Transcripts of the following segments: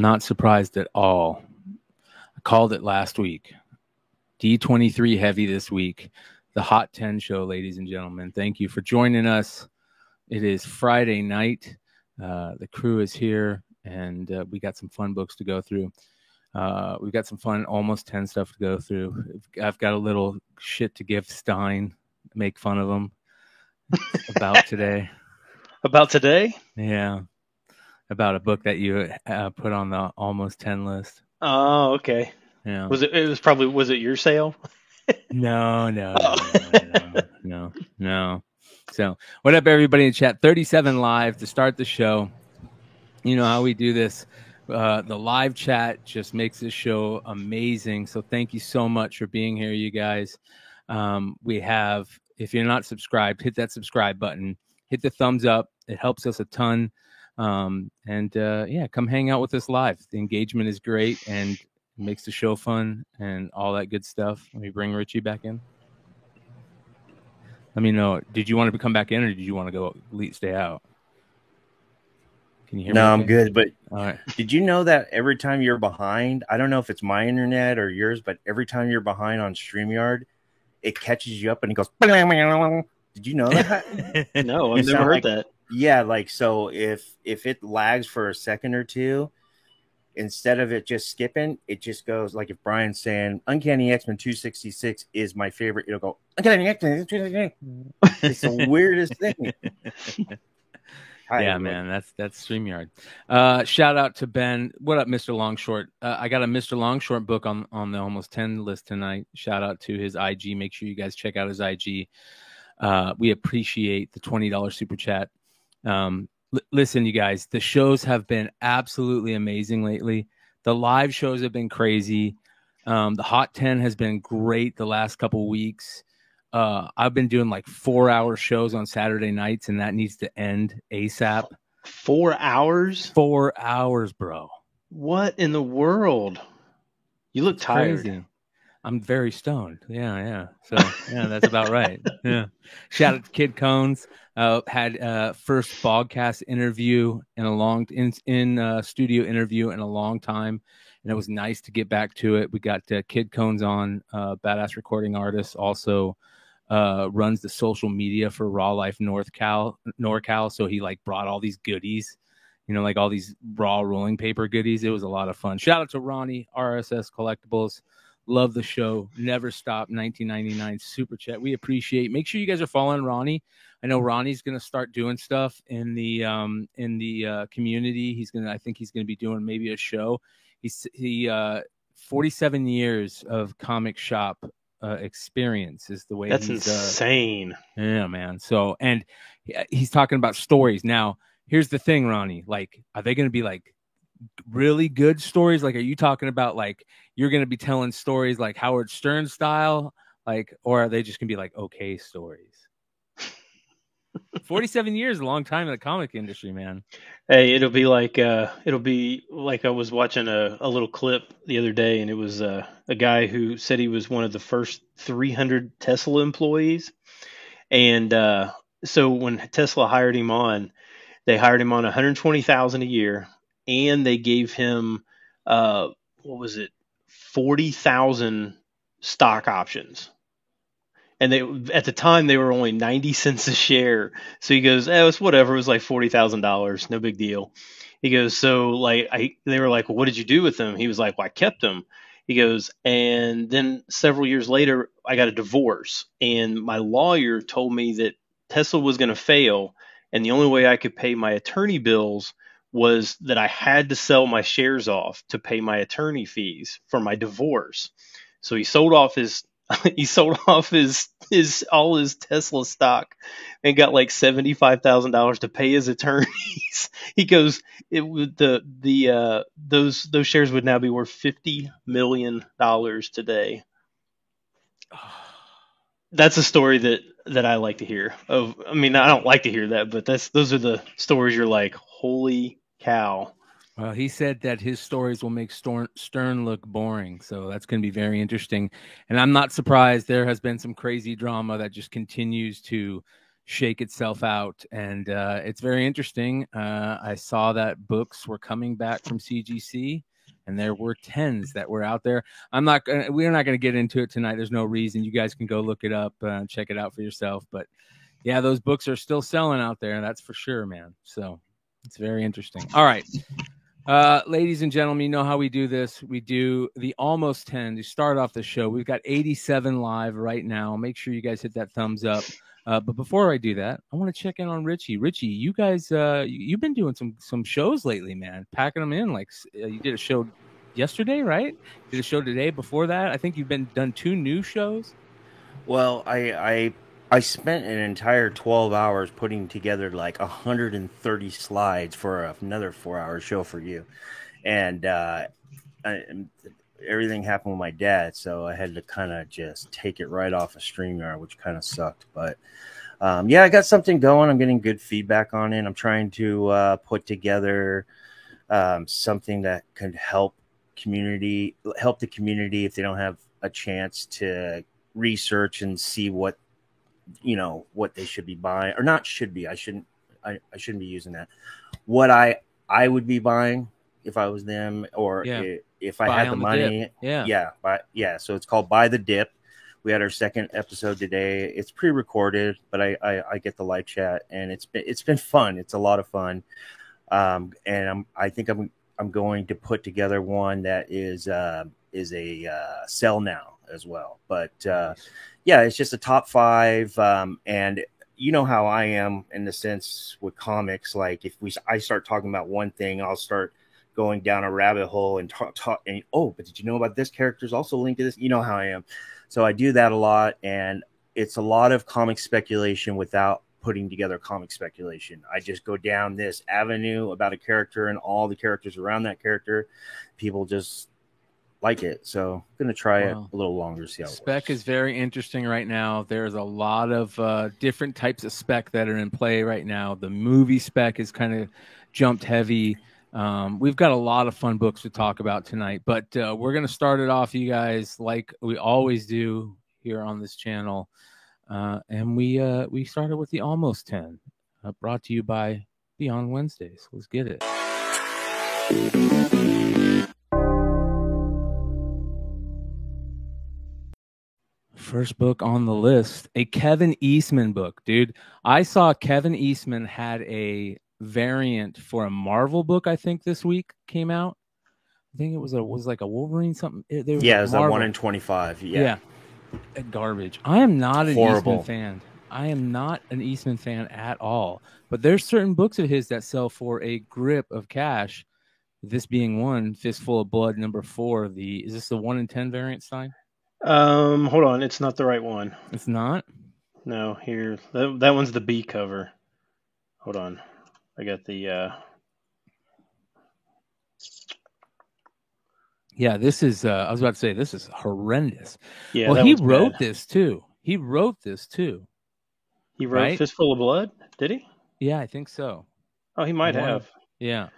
not surprised at all. I called it last week. D23 heavy this week. The Hot 10 show, ladies and gentlemen. Thank you for joining us. It is Friday night. The crew is here, and we got some fun books to go through. We've got some fun almost 10 stuff to go through. I've got a little shit to give Stein, make fun of him about today. About today? Yeah. About a book that you put on the almost 10 list. Oh, okay. Yeah. Was it your sale? No. So what up, everybody in chat? 37 live to start the show. You know how we do this. The live chat just makes this show amazing. So thank you so much for being here, you guys. We have, if you're not subscribed, hit that subscribe button, hit the thumbs up. It helps us a ton. Come hang out with us live. The engagement is great and makes the show fun and all that good stuff. Let me bring Richie back in. Let me know. Did you want to come back in, or did you want to go stay out? Can you hear me? No, I'm good. But all right. Did you know that every time you're behind, I don't know if it's my internet or yours, but every time you're behind on StreamYard, it catches you up and it goes. Did you know that? No, I've never heard that. Yeah, like so if it lags for a second or two, instead of it just skipping, it just goes like if Brian's saying Uncanny X-Men 266 is my favorite, it'll go Uncanny X-Men 266. It's the weirdest thing. Yeah, man, that's StreamYard. Shout out to Ben. What up, Mr. Longshort? I got a Mr. Longshort book on the almost 10 list tonight. Shout out to his IG. Make sure you guys check out his IG. We appreciate the $20 super chat. Listen, you guys, the shows have been absolutely amazing lately. The live shows have been crazy. The Hot 10 has been great the last couple weeks. I've been doing like 4-hour shows on Saturday nights, and that needs to end ASAP. 4 hours? 4 hours, bro. What in the world? You look tired. Crazy. I'm very stoned. Yeah. So yeah, that's about right. Yeah. Shout out to Kid Cones. Had first Bogcast interview in a long studio interview in a long time, and it was nice to get back to it. We got Kid Cones on, badass recording artist, also runs the social media for Raw Life NorCal. So he like brought all these goodies, like all these raw rolling paper goodies. It was a lot of fun. Shout out to Ronnie, RSS Collectibles. Love the show. Never stop. 1999 super chat. We appreciate. Make sure you guys are following Ronnie. I know Ronnie's going to start doing stuff in the community. I think he's going to be doing maybe a show. He 47 years of comic shop experience is the way. That's insane. Yeah, man. So, and he's talking about stories. Now, here's the thing, Ronnie. Like, are they going to be like really good stories? Like, are you talking about like you're going to be telling stories like Howard Stern style, like, or are they just going to be like okay stories? 47 years, a long time in the comic industry, man. Hey, it'll be like I was watching a little clip the other day, and it was a guy who said he was one of the first 300 Tesla employees, and so when Tesla hired him on, they hired him on $120,000 a year. And they gave him, 40,000 stock options. And at the time, they were only 90 cents a share. So he goes, it's whatever. It was like $40,000. No big deal. He goes, so like, they were like, well, what did you do with them? He was like, well, I kept them. He goes, and then several years later, I got a divorce. And my lawyer told me that Tesla was going to fail. And the only way I could pay my attorney bills was that I had to sell my shares off to pay my attorney fees for my divorce. So he sold off his all his Tesla stock and got like $75,000 to pay his attorneys. He goes, those shares would now be worth $50 million today. That's a story that I like to hear. I don't like to hear that, but those are the stories you're like, holy cow. Well, he said that his stories will make Stern look boring, so that's going to be very interesting. And I'm not surprised. There has been some crazy drama that just continues to shake itself out, and it's very interesting. I saw that books were coming back from CGC, and there were 10s that were out there. We're not going to get into it tonight. There's no reason. You guys can go look it up and check it out for yourself. But yeah, those books are still selling out there. That's for sure, man. So it's very interesting. All right. Ladies and gentlemen, you know how we do this. We do the almost 10 to start off the show. We've got 87 live right now. Make sure you guys hit that thumbs up. But before I do that, I want to check in on Richie. Richie, you guys, you've been doing some shows lately, man. Packing them in. Like you did a show yesterday, right? Did a show today. Before that, I think you've done 2 new shows. Well, I spent an entire 12 hours putting together like 130 slides for another 4-hour show for you. And everything happened with my dad, so I had to kind of just take it right off of StreamYard, which kind of sucked. But yeah, I got something going. I'm getting good feedback on it. I'm trying to put together something that could help the community if they don't have a chance to research and see what they should be buying, or not should be. I shouldn't be using that. What I would be buying if I was them, or if I had the money. So it's called Buy the Dip. We had our second episode today. It's pre-recorded, but I get the live chat, and it's been fun. It's a lot of fun. And I think I'm going to put together one that is a sell now as well. But yeah, it's just a top 5. And you know how I am in the sense with comics. Like if I start talking about one thing, I'll start going down a rabbit hole and talk. And but did you know about this character's also linked to this? You know how I am. So I do that a lot, and it's a lot of comic speculation without putting together comic speculation. I just go down this avenue about a character and all the characters around that character. People just like it, so I'm gonna try it a little longer, see how it spec works. Is very interesting right now. There's a lot of different types of spec that are in play right now. The movie spec is kind of jumped heavy. We've got a lot of fun books to talk about tonight, but we're gonna start it off, you guys, like we always do here on this channel, and we started with the almost 10, brought to you by Beyond Wednesdays. Let's get it. First book on the list, a Kevin Eastman book, dude. I saw Kevin Eastman had a variant for a Marvel book. I think this week came out. I think it was like a Wolverine something. It was a 1 in 25. Yeah. Garbage. I am not an Eastman fan. I am not an Eastman fan at all. But there's certain books of his that sell for a grip of cash. This being one, Fistful of Blood, number 4. Is this the 1 in 10 variant, Stein? Hold on, it's not the right one. It's not? No, here. That one's the B cover. Hold on. I got the Yeah, this is I was about to say this is horrendous. Yeah, well, he wrote this too. He wrote right? Fistful of Blood? Did he? Yeah, I think so. Oh, he might have. Yeah.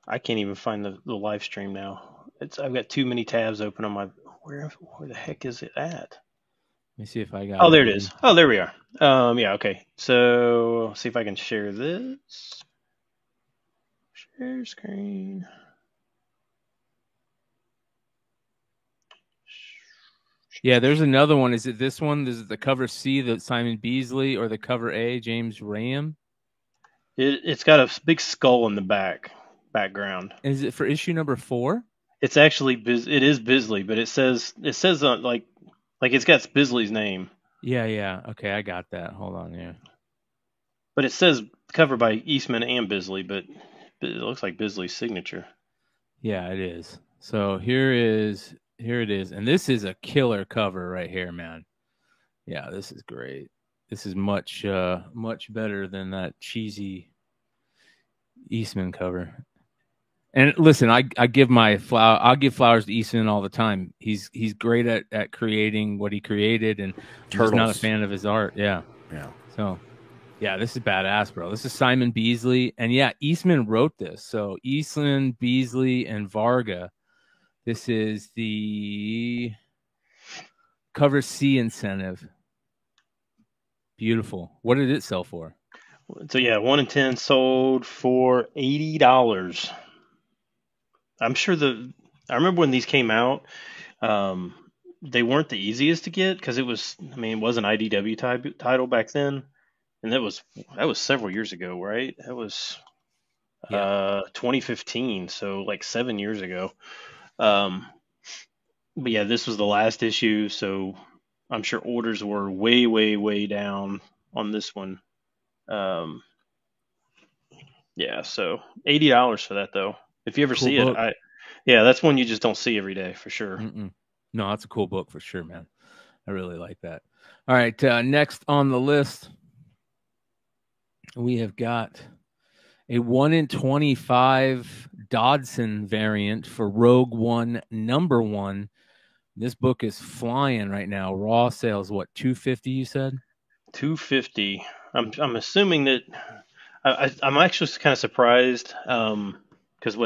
I can't even find the live stream now. I've got too many tabs open on my where the heck is it at? Let me see if I got. Oh, there it is. Oh, there we are. Yeah, okay. So, see if I can share this. Share screen. Yeah, there's another one. Is it this one? Is it the cover C, the Simon Beasley, or the cover A, James Rayam? It's got a big skull in the background. Is it for issue number 4? It's actually it is Bisley, but it says like it's got Bisley's name. Yeah. Okay, I got that. Hold on, yeah. But it says covered by Eastman and Bisley, but it looks like Bisley's signature. Yeah, it is. So here it is, and this is a killer cover right here, man. Yeah, this is great. This is much better than that cheesy Eastman cover. And listen, I give I'll give flowers to Eastman all the time. He's great at creating what he created, and I'm not a fan of his art. Yeah. So, yeah, this is badass, bro. This is Simon Beasley, and yeah, Eastman wrote this. So Eastman, Beasley, and Varga. This is the cover C incentive. Beautiful. What did it sell for? So yeah, 1 in 10 sold for $80. I'm sure I remember when these came out, they weren't the easiest to get because it was an IDW title back then, and that was several years ago, right? That was 2015, so like 7 years ago. But yeah, this was the last issue, so I'm sure orders were way, way, way down on this one. Yeah, so $80 for that though. If you ever Cool see book. it, that's one you just don't see every day for sure. No, that's a cool book for sure, man. I really like that. All right, next on the list, we have got a 1 in 25 Dodson variant for Rogue One #1. This book is flying right now. Raw sales, what, $250? You said $250. I'm assuming that I'm actually kind of surprised because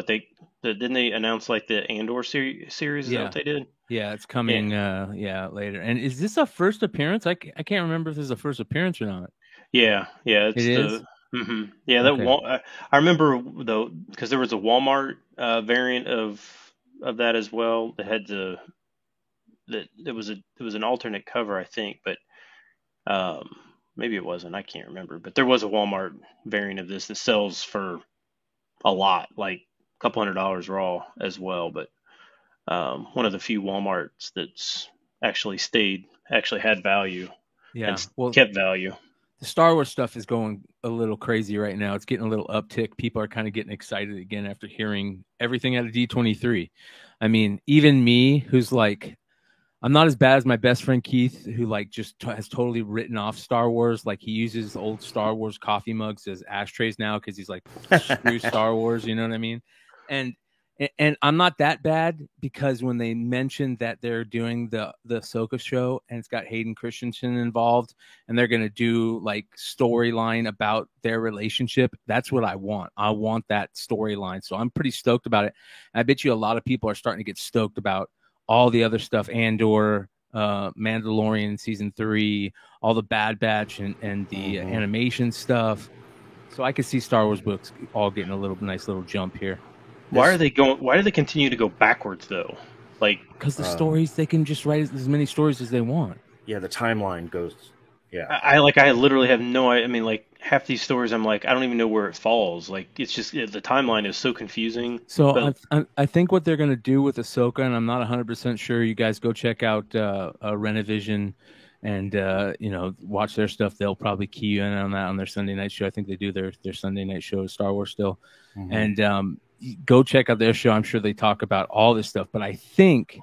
didn't they announce like the Andor series? Is that what they did? Yeah, it's coming. Later. And is this a first appearance? I can't remember if this is a first appearance or not. Yeah, it is. Mm-hmm. Yeah, okay. I remember though because there was a Walmart variant of that as well. That had it was an alternate cover, I think, but maybe it wasn't. I can't remember. But there was a Walmart variant of this that sells for a lot, like a couple $100 raw as well. But one of the few Walmarts that's actually had value. Yeah, kept value. The Star Wars stuff is going a little crazy right now. It's getting a little uptick. People are kind of getting excited again after hearing everything out of D23. I mean, even me, who's like, I'm not as bad as my best friend Keith, who like just has totally written off Star Wars. Like he uses old Star Wars coffee mugs as ashtrays now because he's like, screw Star Wars, you know what I mean? And I'm not that bad because when they mentioned that they're doing the Ahsoka show and it's got Hayden Christensen involved and they're going to do like storyline about their relationship, that's what I want. I want that storyline. So I'm pretty stoked about it. And I bet you a lot of people are starting to get stoked about all the other stuff, Andor, Mandalorian season 3, all the Bad Batch and the animation stuff. So I could see Star Wars books all getting a nice little jump here. Why do they continue to go backwards though? Like because the stories, they can just write as many stories as they want. Yeah, the timeline goes. Yeah, I literally have no. I mean, like half these stories, I'm like, I don't even know where it falls. Like it's just the timeline is so confusing. So I think what they're going to do with Ahsoka, and I'm not 100% sure. You guys go check out Renevision and watch their stuff. They'll probably key you in on that on their Sunday night show. I think they do their Sunday night show of Star Wars still, and go check out their show. I'm sure they talk about all this stuff, but I think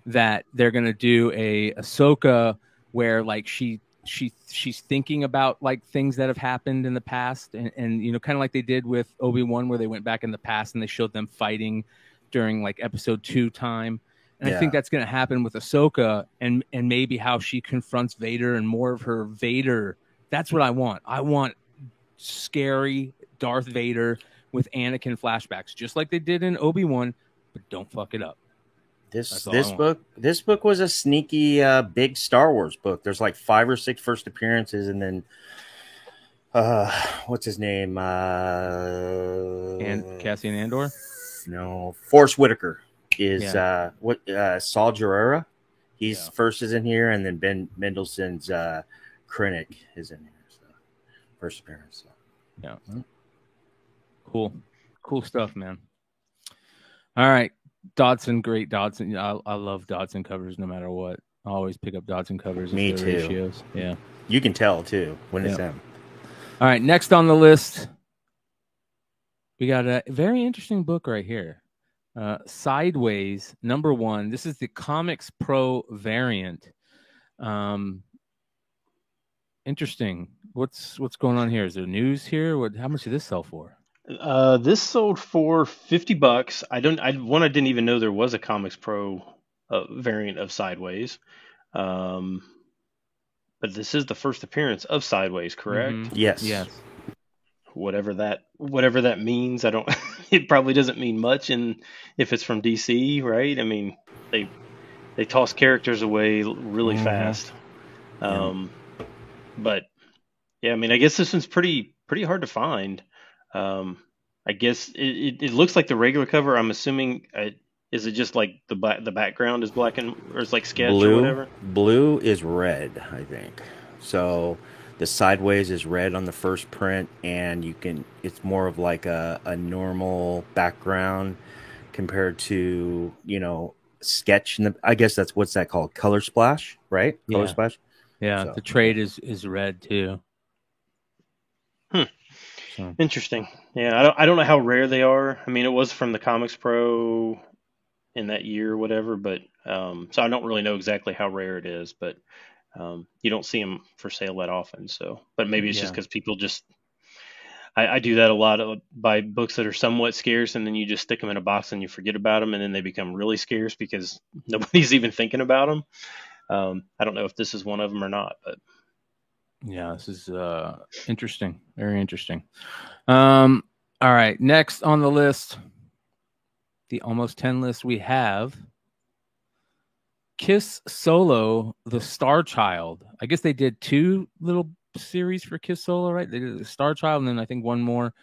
that they're going to do a Ahsoka where like she's thinking about like things that have happened in the past and kind of like they did with Obi-Wan where they went back in the past and they showed them fighting during like episode 2 time. And I think that's going to happen with Ahsoka and maybe how she confronts Vader and more of her Vader. That's what I want. I want scary Darth Vader with Anakin flashbacks, just like they did in Obi-Wan, but don't fuck it up. This book was a sneaky big Star Wars book. There's like 5 or 6 first appearances, and then what's his name? And Cassian Andor? No, Forrest Whitaker is Saul Gerrera. He's first is in here, and then Ben Mendelsohn's Krennic is in here. So first appearance. So. Yeah. Cool stuff, man. All right. Dodson, great Dodson. I love Dodson covers no matter what. I always pick up Dodson covers. Me too. Ratios. Yeah. You can tell too when it's them. All right. Next on the list, we got a very interesting book right here. Sideways, #1. This is the Comics Pro variant. Interesting. What's going on here? Is there news here? How much did this sell for? This sold for $50. I didn't even know there was a Comics Pro variant of Sideways. But this is the first appearance of Sideways, correct? Mm-hmm. Yes. Whatever that means, it probably doesn't mean much if it's from DC, right? I mean, they toss characters away really fast. But Yeah, I mean, I guess this one's pretty hard to find. I guess it looks like the regular cover. I'm assuming, is it just like the background is black and or it's like sketch or Blue, whatever? blue is red, I think. So the sideways is red on the first print, and it's more of like a normal background compared to, sketch. I guess that's what's that called? Color splash, right? Color Yeah. splash. Yeah. So The trade is red too. Hmm. So Interesting. Yeah, I don't know how rare they are. I mean, it was from the Comics Pro in that year or whatever, but so I don't really know exactly how rare it is, but you don't see them for sale that often. So, but maybe it's just yeah. because people just I do that a lot by books that are somewhat scarce, and then you just stick them in a box and you forget about them, and then they become really scarce because nobody's even thinking about them. I don't know if this is one of them or not, but Yeah, this is interesting. Very interesting. All right. Next on the list, the almost 10 list, we have Kiss Solo, The Star Child. I guess they did 2 little series for Kiss Solo, right? They did the Star Child and then I think one more.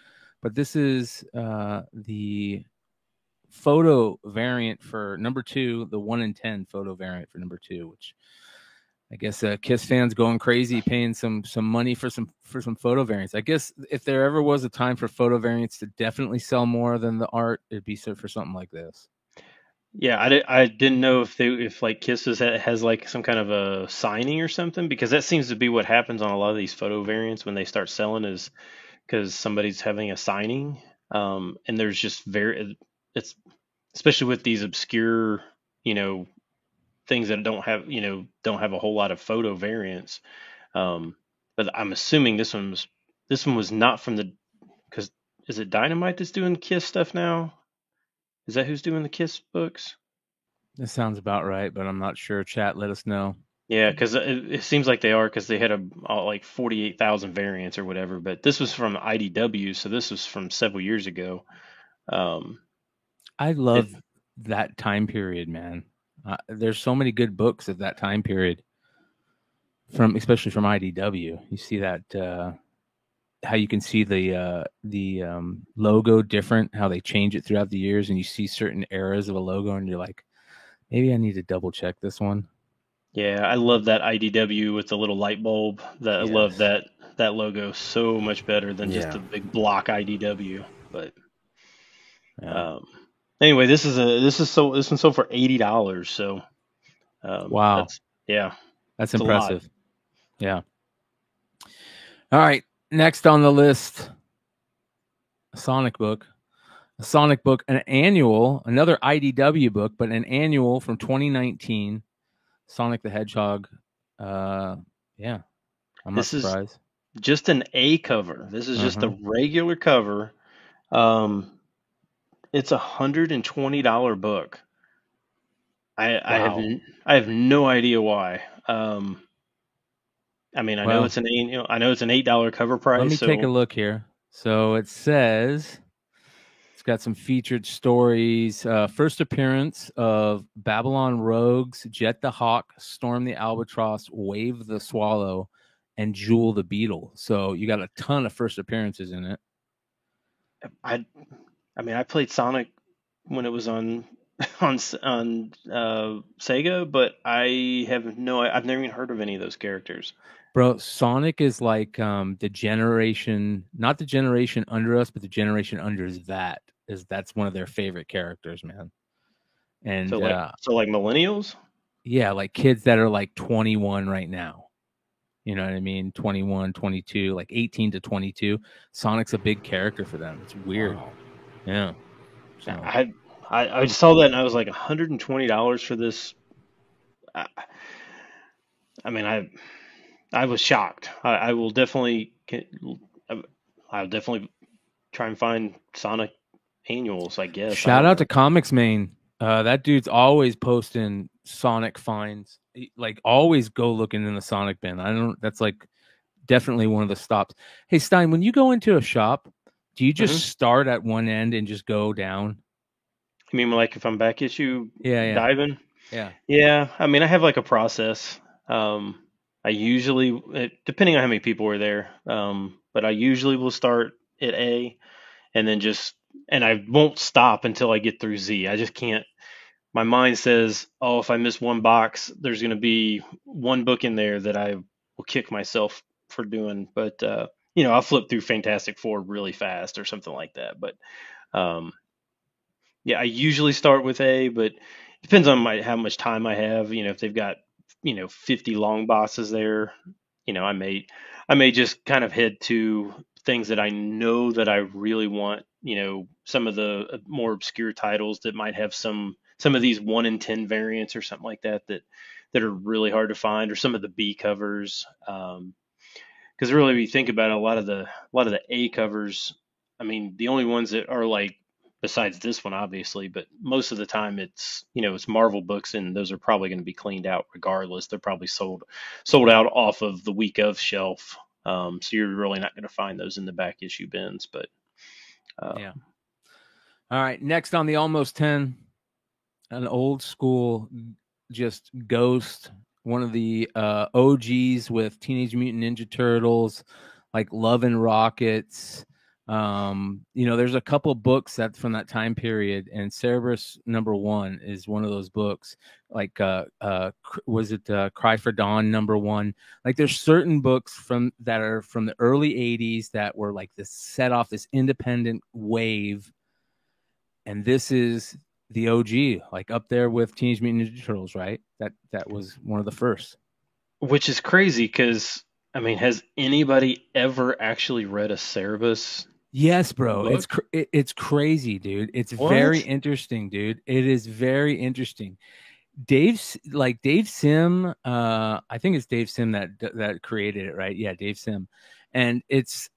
But this is the photo variant for number 2, the 1 in 10 photo variant for number 2, which I guess Kiss fans going crazy paying some money for some photo variants. I guess if there ever was a time for photo variants to definitely sell more than the art, it'd be for something like this. yeah, I didn't know if like Kiss has like some kind of a signing or something because that seems to be what happens on a lot of these photo variants when they start selling is because somebody's having a signing, and there's just it's especially with these obscure you know things that don't have a whole lot of photo variants. Um, but I'm assuming this one was not from the because is it Dynamite that's doing Kiss stuff now? Is that who's doing the Kiss books? This sounds about right, but I'm not sure. Chat, let us know. Yeah, because it seems like they are because they had like 48,000 variants or whatever. But this was from IDW, so this was from several years ago. Um, I it, love that time period, man. There's so many good books of that time period, especially from IDW. You see that how you can see the logo different, how they change it throughout the years, and you see certain eras of a logo, and you're like, maybe I need to double check this one. yeah, I love that IDW with the little light bulb. I love Yes. that logo so much better than just yeah, the big block IDW. But Yeah. um, anyway, this one sold for $80. So Wow. yeah, That's it's a lot. impressive. Yeah. All right. Next on the list, a Sonic book. A Sonic book, an annual, another IDW book, but an annual from 2019, Sonic the Hedgehog. Yeah, I'm not This is surprised. just an A cover. This is just a Uh-huh. regular cover. Um, it's $120 book. Wow. I have no idea why. I mean, Well, I know it's an $8 cover let price. me take a So look here. So it says it's got some featured stories. First appearance of Babylon Rogues, Jet the Hawk, Storm the Albatross, Wave the Swallow, and Jewel the Beetle. So you got a ton of first appearances in it. I I mean, I played Sonic when it was on on Sega, but I've never even heard of any of those characters. Bro, Sonic is like the generation, not the generation under us, but the generation under that. That's one of their favorite characters, man. And So like millennials. yeah, like kids that are like 21 right now. You know what I mean? 21, 22, like 18 to 22. Sonic's a big character for them. It's weird. wow. Yeah. So I just saw that and I was like $120 for this. I, I mean, I was shocked. I will definitely I'll definitely try and find Sonic annuals. I guess I shout don't out to know. Comics Main. That dude's always posting Sonic finds. Like always go looking in the Sonic bin. I don't. That's like definitely one of the stops. Hey Stein, when you go into a shop, do you Hmm. just start at one end and just go down? I mean, like if I'm back issue Yeah, yeah, diving. yeah. Yeah, I mean, I have like a process. Um, I usually, depending on how many people were there, but I usually will start at A and then and I won't stop until I get through Z. I just can't. My mind says, oh, if I miss one box, there's going to be one book in there that I will kick myself for doing. But, I'll flip through Fantastic Four really fast or something like that. But, um, yeah, I usually start with A, but it depends on how much time I have. If they've got 50 long bosses there, I may just kind of head to things that I know that I really want. Some of the more obscure titles that might have some of these 1 in 10 variants or something like that are really hard to find, or some of the B covers. Because really, if you think about it, a lot of the A covers, I mean, the only ones that are like, besides this one, obviously, but most of the time it's Marvel books, and those are probably going to be cleaned out regardless. They're probably sold out off of the week of shelf. So you're really not going to find those in the back issue bins. But yeah. All right. Next on the Almost 10, an old school, just Ghost, one of the OGs with Teenage Mutant Ninja Turtles, like Love and Rockets. There's a couple books that from that time period, and Cerberus #1 is one of those books. Like, was it Cry for Dawn #1? Like, there's certain books that are from the early '80s that were like this, set off this independent wave, and this is the OG, like up there with Teenage Mutant Ninja Turtles, right? That was one of the first. Which is crazy because, I mean, has anybody ever actually read a Cerebus? Yes, bro. It's crazy, dude. It's very interesting, dude. It is very interesting. Dave Sim, I think it's Dave Sim that created it, right? Yeah, Dave Sim. And it's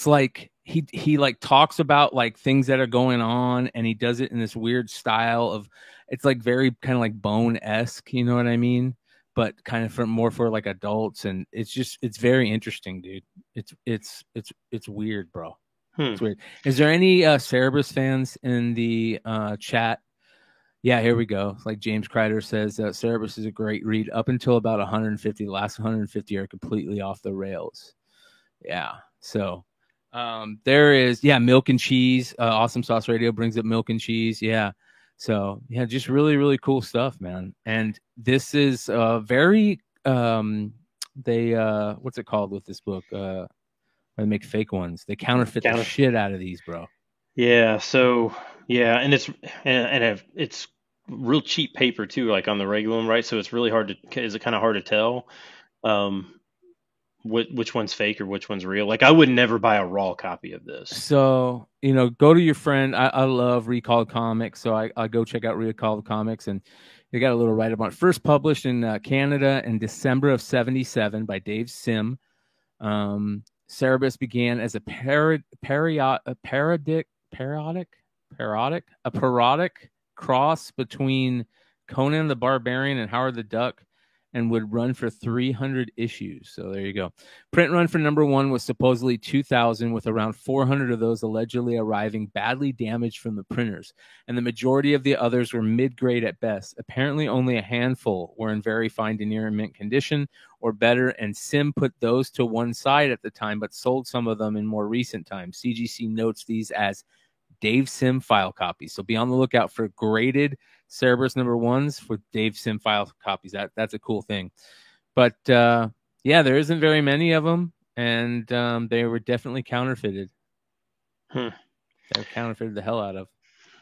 like he like talks about like things that are going on, and he does it in this weird style of, it's like very kind of like Bone-esque, you know what I mean? But kind of more for like adults, and it's very interesting, dude. It's weird, bro. It's weird. Is there any Cerebus fans in the chat? Yeah, here we go. Like James Kreider says, Cerebus is a great read up until about 150. The last 150 are completely off the rails. Yeah. So there is, Milk and Cheese. Awesome Sauce Radio brings up Milk and Cheese. Yeah. So yeah, just really, really cool stuff, man. And this is very what's it called with this book? They make fake ones. They counterfeit the shit out of these, bro. Yeah. So yeah, and it's real cheap paper too, like on the regular one, right? So it's really hard to, is it kind of hard to tell which one's fake or which one's real? Like, I would never buy a raw copy of this. So, go to your friend. I love Recalled Comics, so I go check out Recalled Comics, and they got a little write-up on it. First published in Canada in December of '77 by Dave Sim. Cerebus began as a parodic cross between Conan the Barbarian and Howard the Duck, and would run for 300 issues. So there you go. Print run for #1 was supposedly 2,000, with around 400 of those allegedly arriving badly damaged from the printers, and the majority of the others were mid-grade at best. Apparently only a handful were in very fine to near mint condition or better, and Sim put those to one side at the time, but sold some of them in more recent times. CGC notes these as Dave Sim file copies. So be on the lookout for graded Cerebus #1s for Dave Sim file copies. That's a cool thing. But there isn't very many of them, and they were definitely counterfeited. They were counterfeited the hell out of.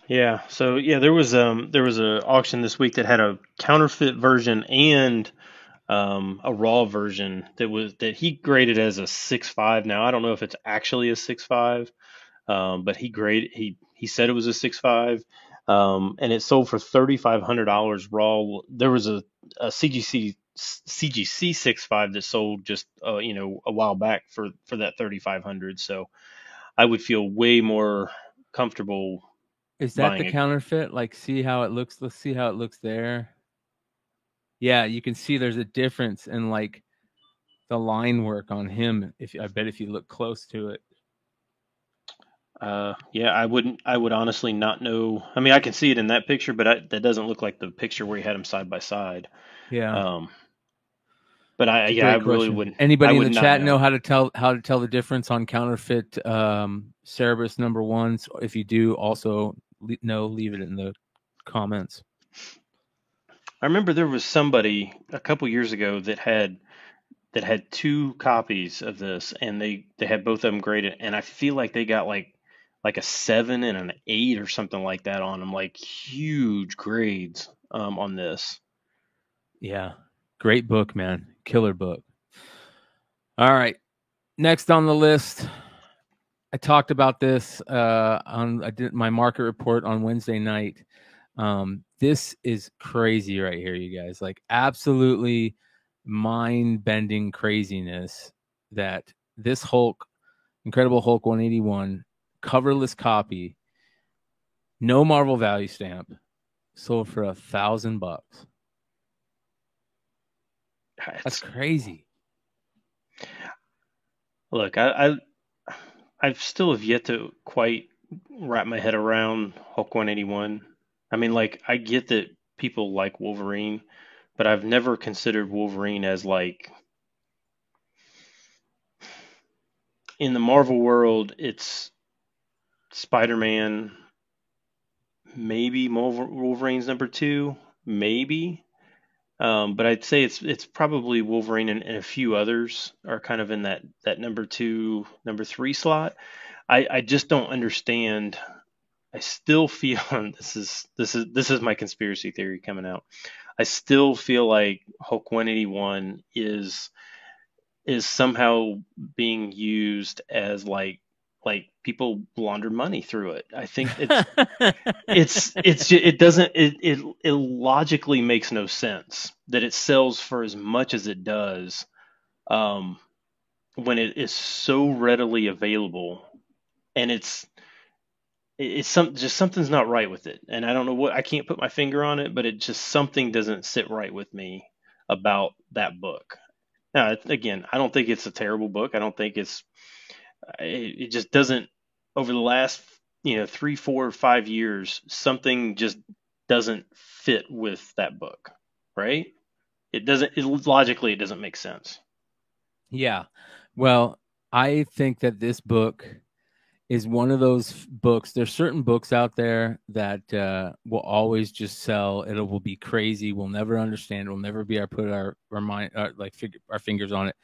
Yeah. So yeah, there was a auction this week that had a counterfeit version and a raw version that he graded as a 6.5. Now I don't know if it's actually a 6.5. But he said it was a 6.5, and it sold for $3,500 raw. There was a CGC 6.5 that sold just a while back for that 3,500. So I would feel way more comfortable. Is that the counterfeit? Like, see how it looks? Let's see how it looks there. Yeah, you can see there's a difference in like the line work on him. I bet if you look close to it. I would honestly not know. I mean, I can see it in that picture, but that doesn't look like the picture where he had them side by side. Yeah. But I Great really question. wouldn't. Anybody I in would the not chat know. know how to tell the difference on counterfeit Cerebus number ones? If you do, also leave it in the comments. I remember there was somebody a couple years ago that had 2 copies of this, and they had both of them graded, and I feel like they got like a 7 and an 8 or something like that on them, like huge grades on this. Yeah, great book, man, killer book. All right, next on the list, I talked about this I did my market report on Wednesday night. This is crazy right here, you guys. Like absolutely mind-bending craziness that this Hulk, Incredible Hulk 181, coverless copy, no Marvel value stamp, sold for $1,000. That's crazy. Look, I still have yet to quite wrap my head around Hulk 181. I mean, like, I get that people like Wolverine, but I've never considered Wolverine as like, in the Marvel world, it's Spider-Man, maybe Wolverine's number 2, maybe. But I'd say it's probably Wolverine and a few others are kind of in that number 2, number 3 slot. I just don't understand. I still feel this is my conspiracy theory coming out. I still feel like Hulk 181 is somehow being used as like people launder money through it. I think it logically makes no sense that it sells for as much as it does when it is so readily available, and it's just something's not right with it, and I don't know what. I can't put my finger on it, but it just something doesn't sit right with me about that book. Now, again, I don't think it's a terrible book. I don't think it just doesn't, over the last 3, 4, 5 years, something just doesn't fit with that book, right? Logically it doesn't make sense. Yeah. Well, I think that this book is one of those books. There's certain books out there that will always just sell. It will be crazy. We'll never understand. We'll never be able to put our mind, our fingers on it.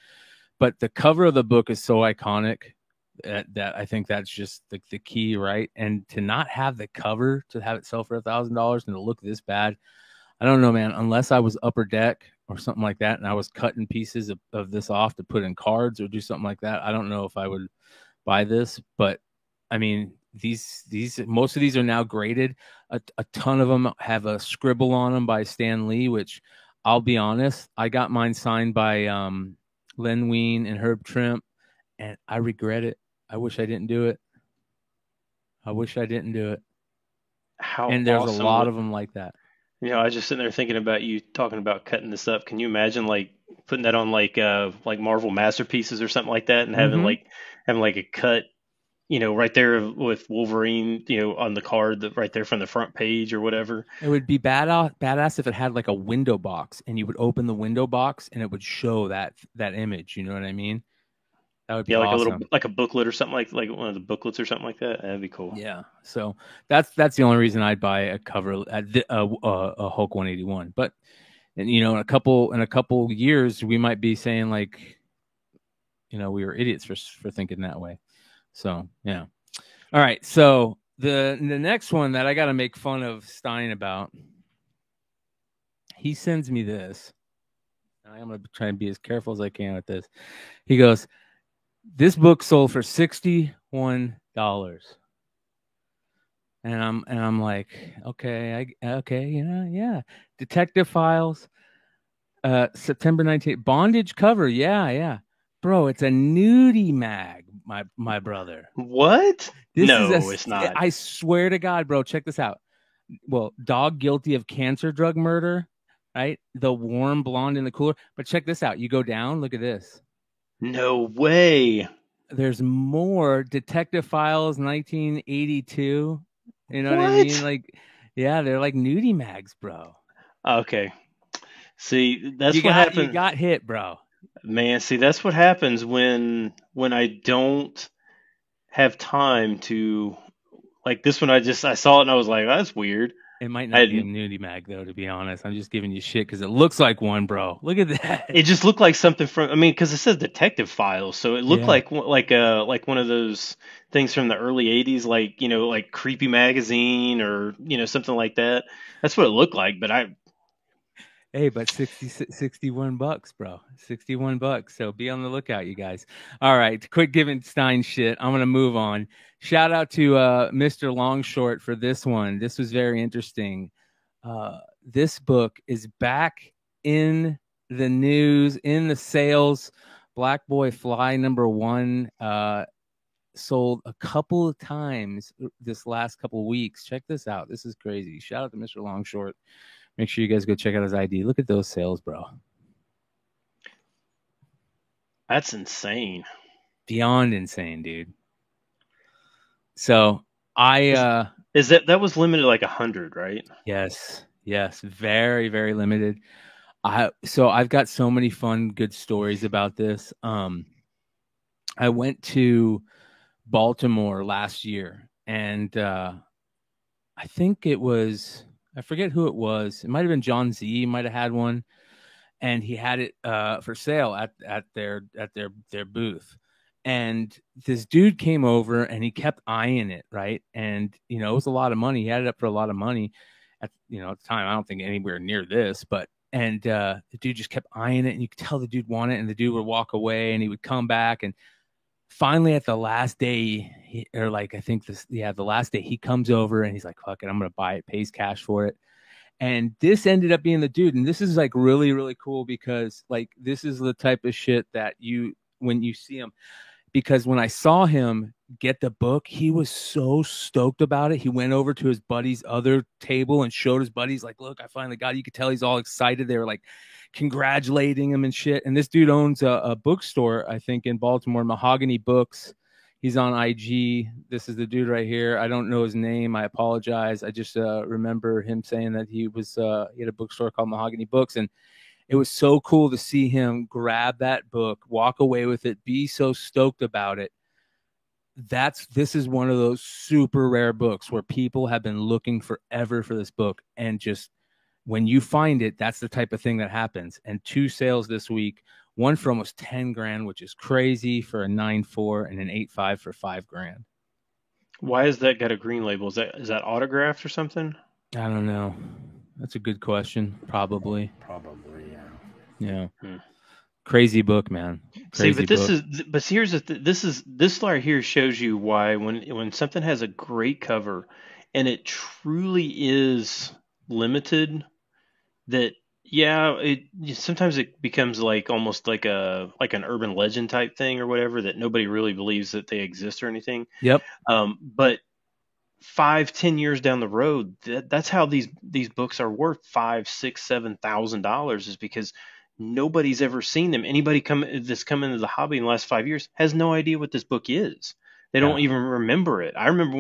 But the cover of the book is so iconic that I think that's just the key, right? And to not have the cover, to have it sell for $1,000 and to look this bad, I don't know, man. Unless I was Upper Deck or something like that, and I was cutting pieces of this off to put in cards or do something like that, I don't know if I would buy this. But I mean, these most of these are now graded. A ton of them have a scribble on them by Stan Lee, which I'll be honest, I got mine signed by Len Wein and Herb Trimp, and I regret it. I wish I didn't do it. And there's awesome a lot of them like that. I was just sitting there thinking about you talking about cutting this up. Can you imagine like putting that on like Marvel Masterpieces or something like that, and having like a cut, right there with Wolverine, on the card, right there from the front page or whatever. It would be badass if it had like a window box, and you would open the window box and it would show that image. You know what I mean? That would be awesome. Like a booklet or something like one of the booklets or something like that. That'd be cool. Yeah. So that's the only reason I'd buy a cover at a Hulk 181. But in a couple years we might be saying like, we were idiots for thinking that way. So yeah. All right. So the next one that I got to make fun of Stein about, he sends me this. I'm going to try and be as careful as I can with this. He goes, this book sold for $61. And I'm like, okay, yeah. Detective Files, September 19th, Bondage cover. Yeah. Bro, it's a nudie mag, my brother. What? It's not. I swear to God, bro, check this out. Well, dog guilty of cancer drug murder, right? The warm blonde in the cooler. But check this out. You go down, look at this. No way. There's more. Detective Files 1982. You know what I mean? Like, yeah, they're like nudie mags, bro. Okay. See, that's what happened. You got hit, bro. Man, see, that's what happens when I don't have time to like this one. I saw it and I was like, oh, that's weird. It might I not had, be a nudie mag though, to be honest. I'm just giving you shit because it looks like one, bro. Look at that. it just looked like something from. I mean, because it says Detective Files, so it looked Yeah. like one of those things from the early '80s, like like Creepy Magazine or something like that. That's what it looked like. But Hey, but 61 bucks, bro. 61 bucks. So be on the lookout, you guys. All right. Quit giving Stein shit. I'm going to move on. Shout out to Mr. Longshort for this one. This was very interesting. This book is back in the news, in the sales. Black Boy Fly #1 sold a couple of times this last couple of weeks. Check this out. This is crazy. Shout out to Mr. Longshort. Make sure you guys go check out his ID. Look at those sales, bro. that's insane. Beyond insane, dude. So Is that was limited like 100, right? yes, very, very limited. I've got so many fun, good stories about this. I went to Baltimore last year, and I think I forget who it was. It might have been John Z. Might have had one, and he had it for sale at their booth. And this dude came over and he kept eyeing it, right? And it was a lot of money. He had it up for a lot of money at the time. I don't think anywhere near this, but the dude just kept eyeing it, and you could tell the dude wanted it, and the dude would walk away, and he would come back, and finally at the last day, the last day, he comes over and he's like, "Fuck it, I'm gonna buy it." Pays cash for it. And this ended up being the dude. And this is like really, really cool because like this is the type of shit that when you see him, because when I saw him get the book, he was so stoked about it. He went over to his buddy's other table and showed his buddies, like, look, I finally got it. You could tell he's all excited. They were like congratulating him and shit. And this dude owns a bookstore, I think, in Baltimore, Mahogany Books. He's on IG. This is the dude right here. I don't know his name. I apologize. I just remember him saying that he had a bookstore called Mahogany Books, and it was so cool to see him grab that book, walk away with it, be so stoked about it. This is one of those super rare books where people have been looking forever for this book, and just when you find it, that's the type of thing that happens. And 2 sales this week, one for almost 10 grand, which is crazy for a 9.4, and an 8.5 for 5 grand. Why has that got a green label? Is that autographed or something? I don't know. That's a good question. Probably, yeah. Crazy book, man. Crazy Here's this right here shows you why when something has a great cover and it truly is limited, that sometimes it becomes like almost like an urban legend type thing or whatever, that nobody really believes that they exist or anything. Yep. But 5-10 years down the road, that's how these books are worth $5,000, $6,000, $7,000, is because nobody's ever seen them. Anybody that's come into the hobby in the last 5 years has no idea what this book is. They don't even remember it. I remember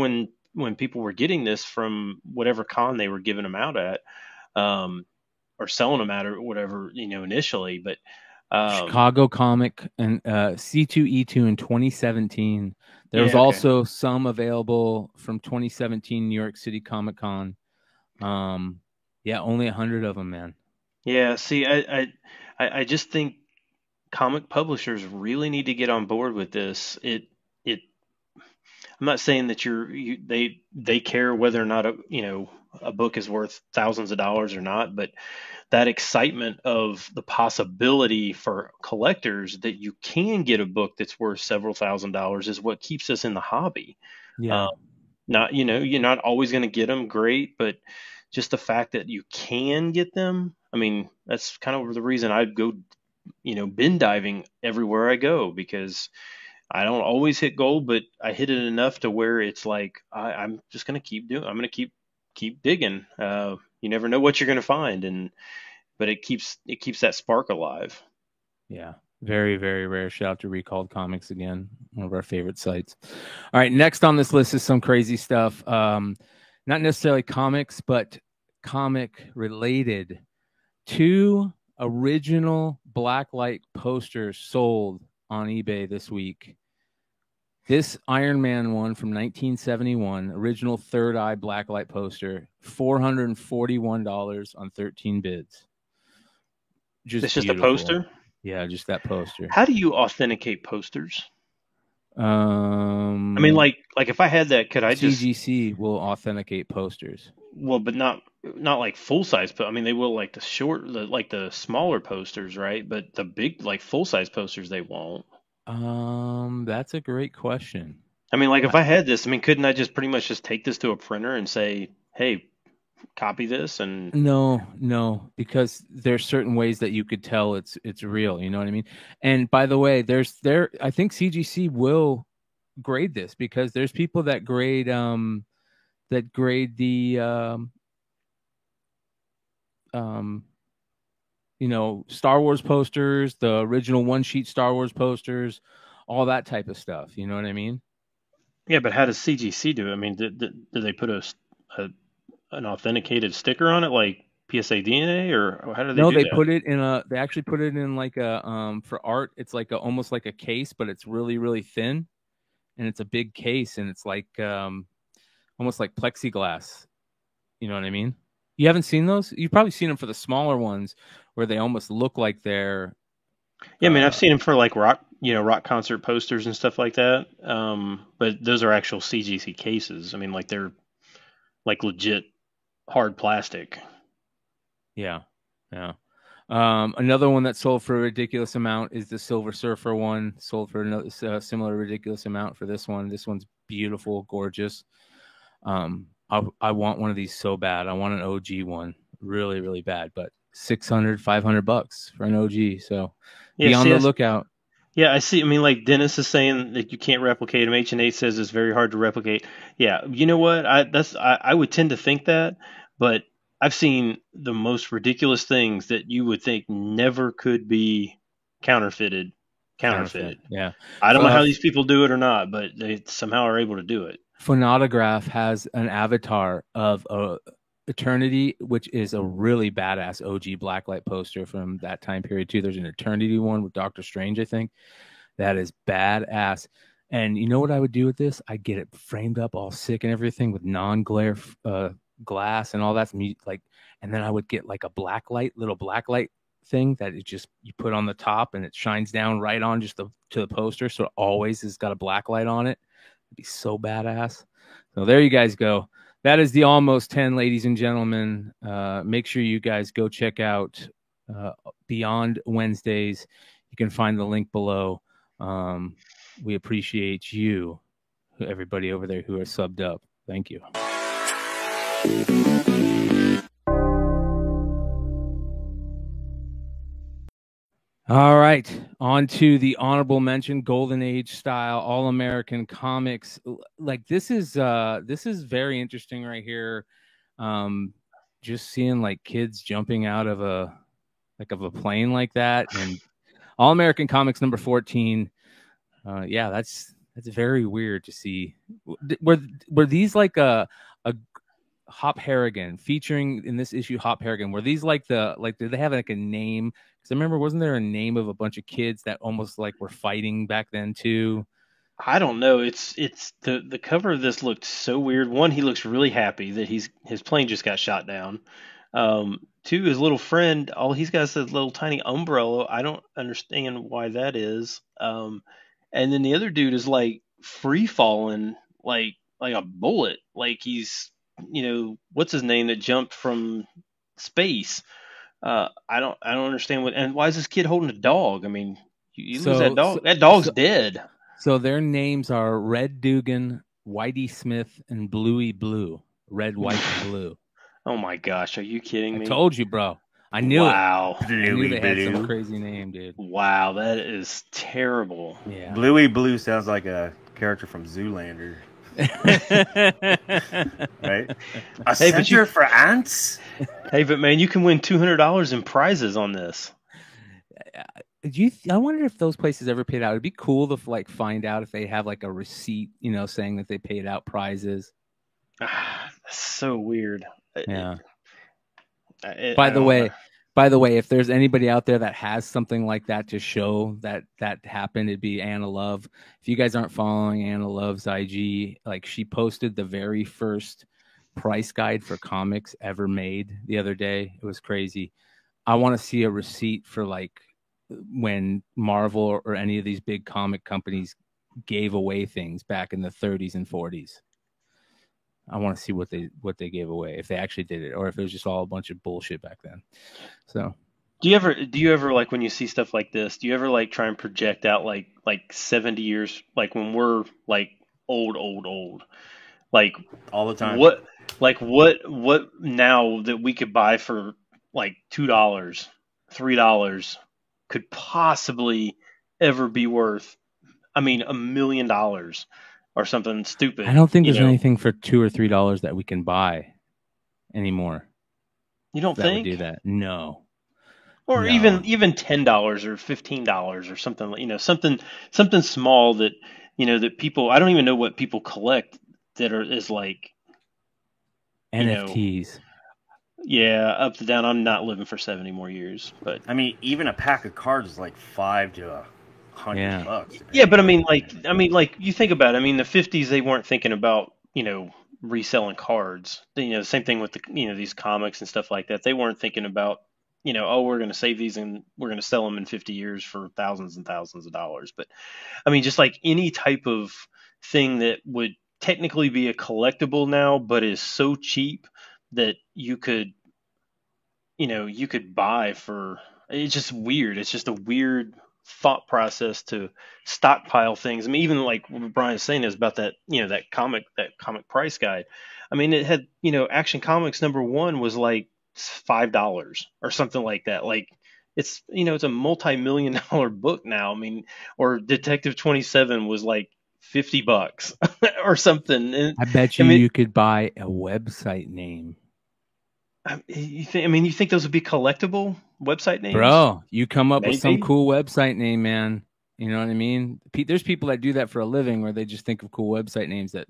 when people were getting this from whatever con they were giving them out at, or selling them at, or whatever, initially. But Chicago Comic and C2E2 in 2017. There was also some available from 2017 New York City Comic Con. Only 100 of them, man. Yeah, see, I just think comic publishers really need to get on board with this. I'm not saying that they care whether or not a book is worth thousands of dollars or not, but that excitement of the possibility for collectors that you can get a book that's worth several $1,000s is what keeps us in the hobby. Yeah. You're not always going to get them, great, but just the fact that you can get them, I mean, that's kind of the reason I go, bin diving everywhere I go, because I don't always hit gold, but I hit it enough to where it's like I'm just going to keep doing. I'm going to keep digging. You never know what you're going to find, but it keeps that spark alive. Yeah, very, very rare. Shout out to Recalled Comics again, one of our favorite sites. All right, next on this list is some crazy stuff. Not necessarily comics, but comic related. 2 original blacklight posters sold on eBay this week. This Iron Man one from 1971, original Third Eye blacklight poster, $441 on 13 bids. It's just a poster? Yeah, just that poster. How do you authenticate posters? I mean, like if I had that, could I just CGC will authenticate posters? Well, but not like full size. But I mean, they will like the smaller posters, right? But the big like full size posters, they won't. That's a great question. I mean, like if I had this, I mean, couldn't I just pretty much just take this to a printer and say, hey, copy this? And no, because there's certain ways that you could tell it's real. You know what I mean? And by the way, I think CGC will grade this, because there's people that grade the Star Wars posters, the original one sheet Star Wars posters, all that type of stuff. You know what I mean? Yeah, but how does CGC do it? I mean, did they put an authenticated sticker on it, like PSA DNA, or how do they? No, do they that? put it in they actually put it in like a for art. It's like almost like a case, but it's really, really thin, and it's a big case, and it's like almost like plexiglass. You know what I mean? You haven't seen those? You've probably seen them for the smaller ones where they almost look like they're. Yeah, I mean, I've seen them for like rock concert posters and stuff like that. But those are actual CGC cases. I mean, like they're like legit hard plastic. Yeah. Another one that sold for a ridiculous amount is the Silver Surfer one. Sold for another similar ridiculous amount for this one. This one's beautiful, gorgeous. I want one of these so bad. I want an OG one, really, really bad. But $600-$500 for an OG. So be on the lookout. Yeah, I see. I mean, like Dennis is saying that you can't replicate them. H&H says it's very hard to replicate. Yeah, you know what? I would tend to think that, but I've seen the most ridiculous things that you would think never could be counterfeited. Yeah. I don't know how these people do it or not, but they somehow are able to do it. Phonautograph has an avatar of Eternity, which is a really badass OG blacklight poster from that time period too. There's an Eternity one with Doctor Strange, I think. That is badass. And you know what I would do with this? I'd get it framed up all sick and everything with non-glare glass and all that. And then I would get like a little blacklight thing that you put on the top, and it shines down right on just to the poster. So it always has got a blacklight on it. It'd be so badass. So there you guys go. That is the Almost 10, ladies and gentlemen. Make sure you guys go check out Beyond Wednesdays. You can find the link below. We appreciate you, everybody over there who are subbed up. Thank you. All right, on to the honorable mention, Golden Age style, All-American Comics. Like this is very interesting right here. Just seeing like kids jumping out of a plane like that, and All-American Comics number 14. Yeah, that's very weird to see. Were these like a Hop Harrigan featuring in this issue? Hop Harrigan, were these did they have like a name? Because I remember, wasn't there a name of a bunch of kids that almost like were fighting back then too? I don't know. It's the cover of this looked so weird. One, he looks really happy that his plane just got shot down. Two, his little friend, all he's got is a little tiny umbrella. I don't understand why that is. And then the other dude is like free falling like a bullet. Like he's, what's his name that jumped from space? I don't understand and why is this kid holding a dog? I mean, you lose that dog. That dog's dead. So their names are Red Dugan, Whitey Smith, and Bluey Blue. Red, white, and blue. Oh my gosh, are you kidding me? I told you, bro. I knew it. Wow. I knew they had some crazy name, dude. Wow, that is terrible. Yeah. Bluey Blue sounds like a character from Zoolander. Right? A center for ants? Hey, but man, you can win $200 in prizes on this. I wonder if those places ever paid out. It'd be cool to find out if they have like a receipt, saying that they paid out prizes. That's so weird. Yeah. By the By the way, if there's anybody out there that has something like that to show that happened, it'd be Anna Love. If you guys aren't following Anna Love's IG, like she posted the very first price guide for comics ever made the other day. It was crazy. I want to see a receipt for like when Marvel or any of these big comic companies gave away things back in the 30s and 40s. I want to see what they gave away, if they actually did it, or if it was just all a bunch of bullshit back then. So, do you ever like when you see stuff like this? Do you ever like try and project out like 70 years, like when we're like old, like all the time? What now that we could buy for like $2, $3 could possibly ever be worth? I mean, $1 million or something stupid. I don't think there's anything for $2 or $3 that we can buy anymore. You don't think? Would do that? No. Or no. even $10 or $15 or something, something small that, that people, I don't even know what people collect that is like NFTs. Yeah, up to down. I'm not living for 70 more years, but I mean, even a pack of cards is like $5 to $100. Yeah, but I mean, like you think about it. I mean, the 50s, they weren't thinking about, reselling cards. The same thing with the, these comics and stuff like that. They weren't thinking about, oh, we're going to save these and we're going to sell them in 50 years for thousands and thousands of dollars. But I mean, just like any type of thing that would technically be a collectible now, but is so cheap that you could buy for. It's just weird. It's just a weird thought process to stockpile things. I mean, even like what Brian's saying is about that, that comic price guide. I mean, it had, Action Comics #1 was like $5 or something like that. Like it's, it's a multi-million-dollar book now. I mean, or Detective 27 was like $50 or something. And, I bet you could buy a website name. You think those would be collectible website names? Bro, you come up with some cool website name, man. You know what I mean? There's people that do that for a living where they just think of cool website names that,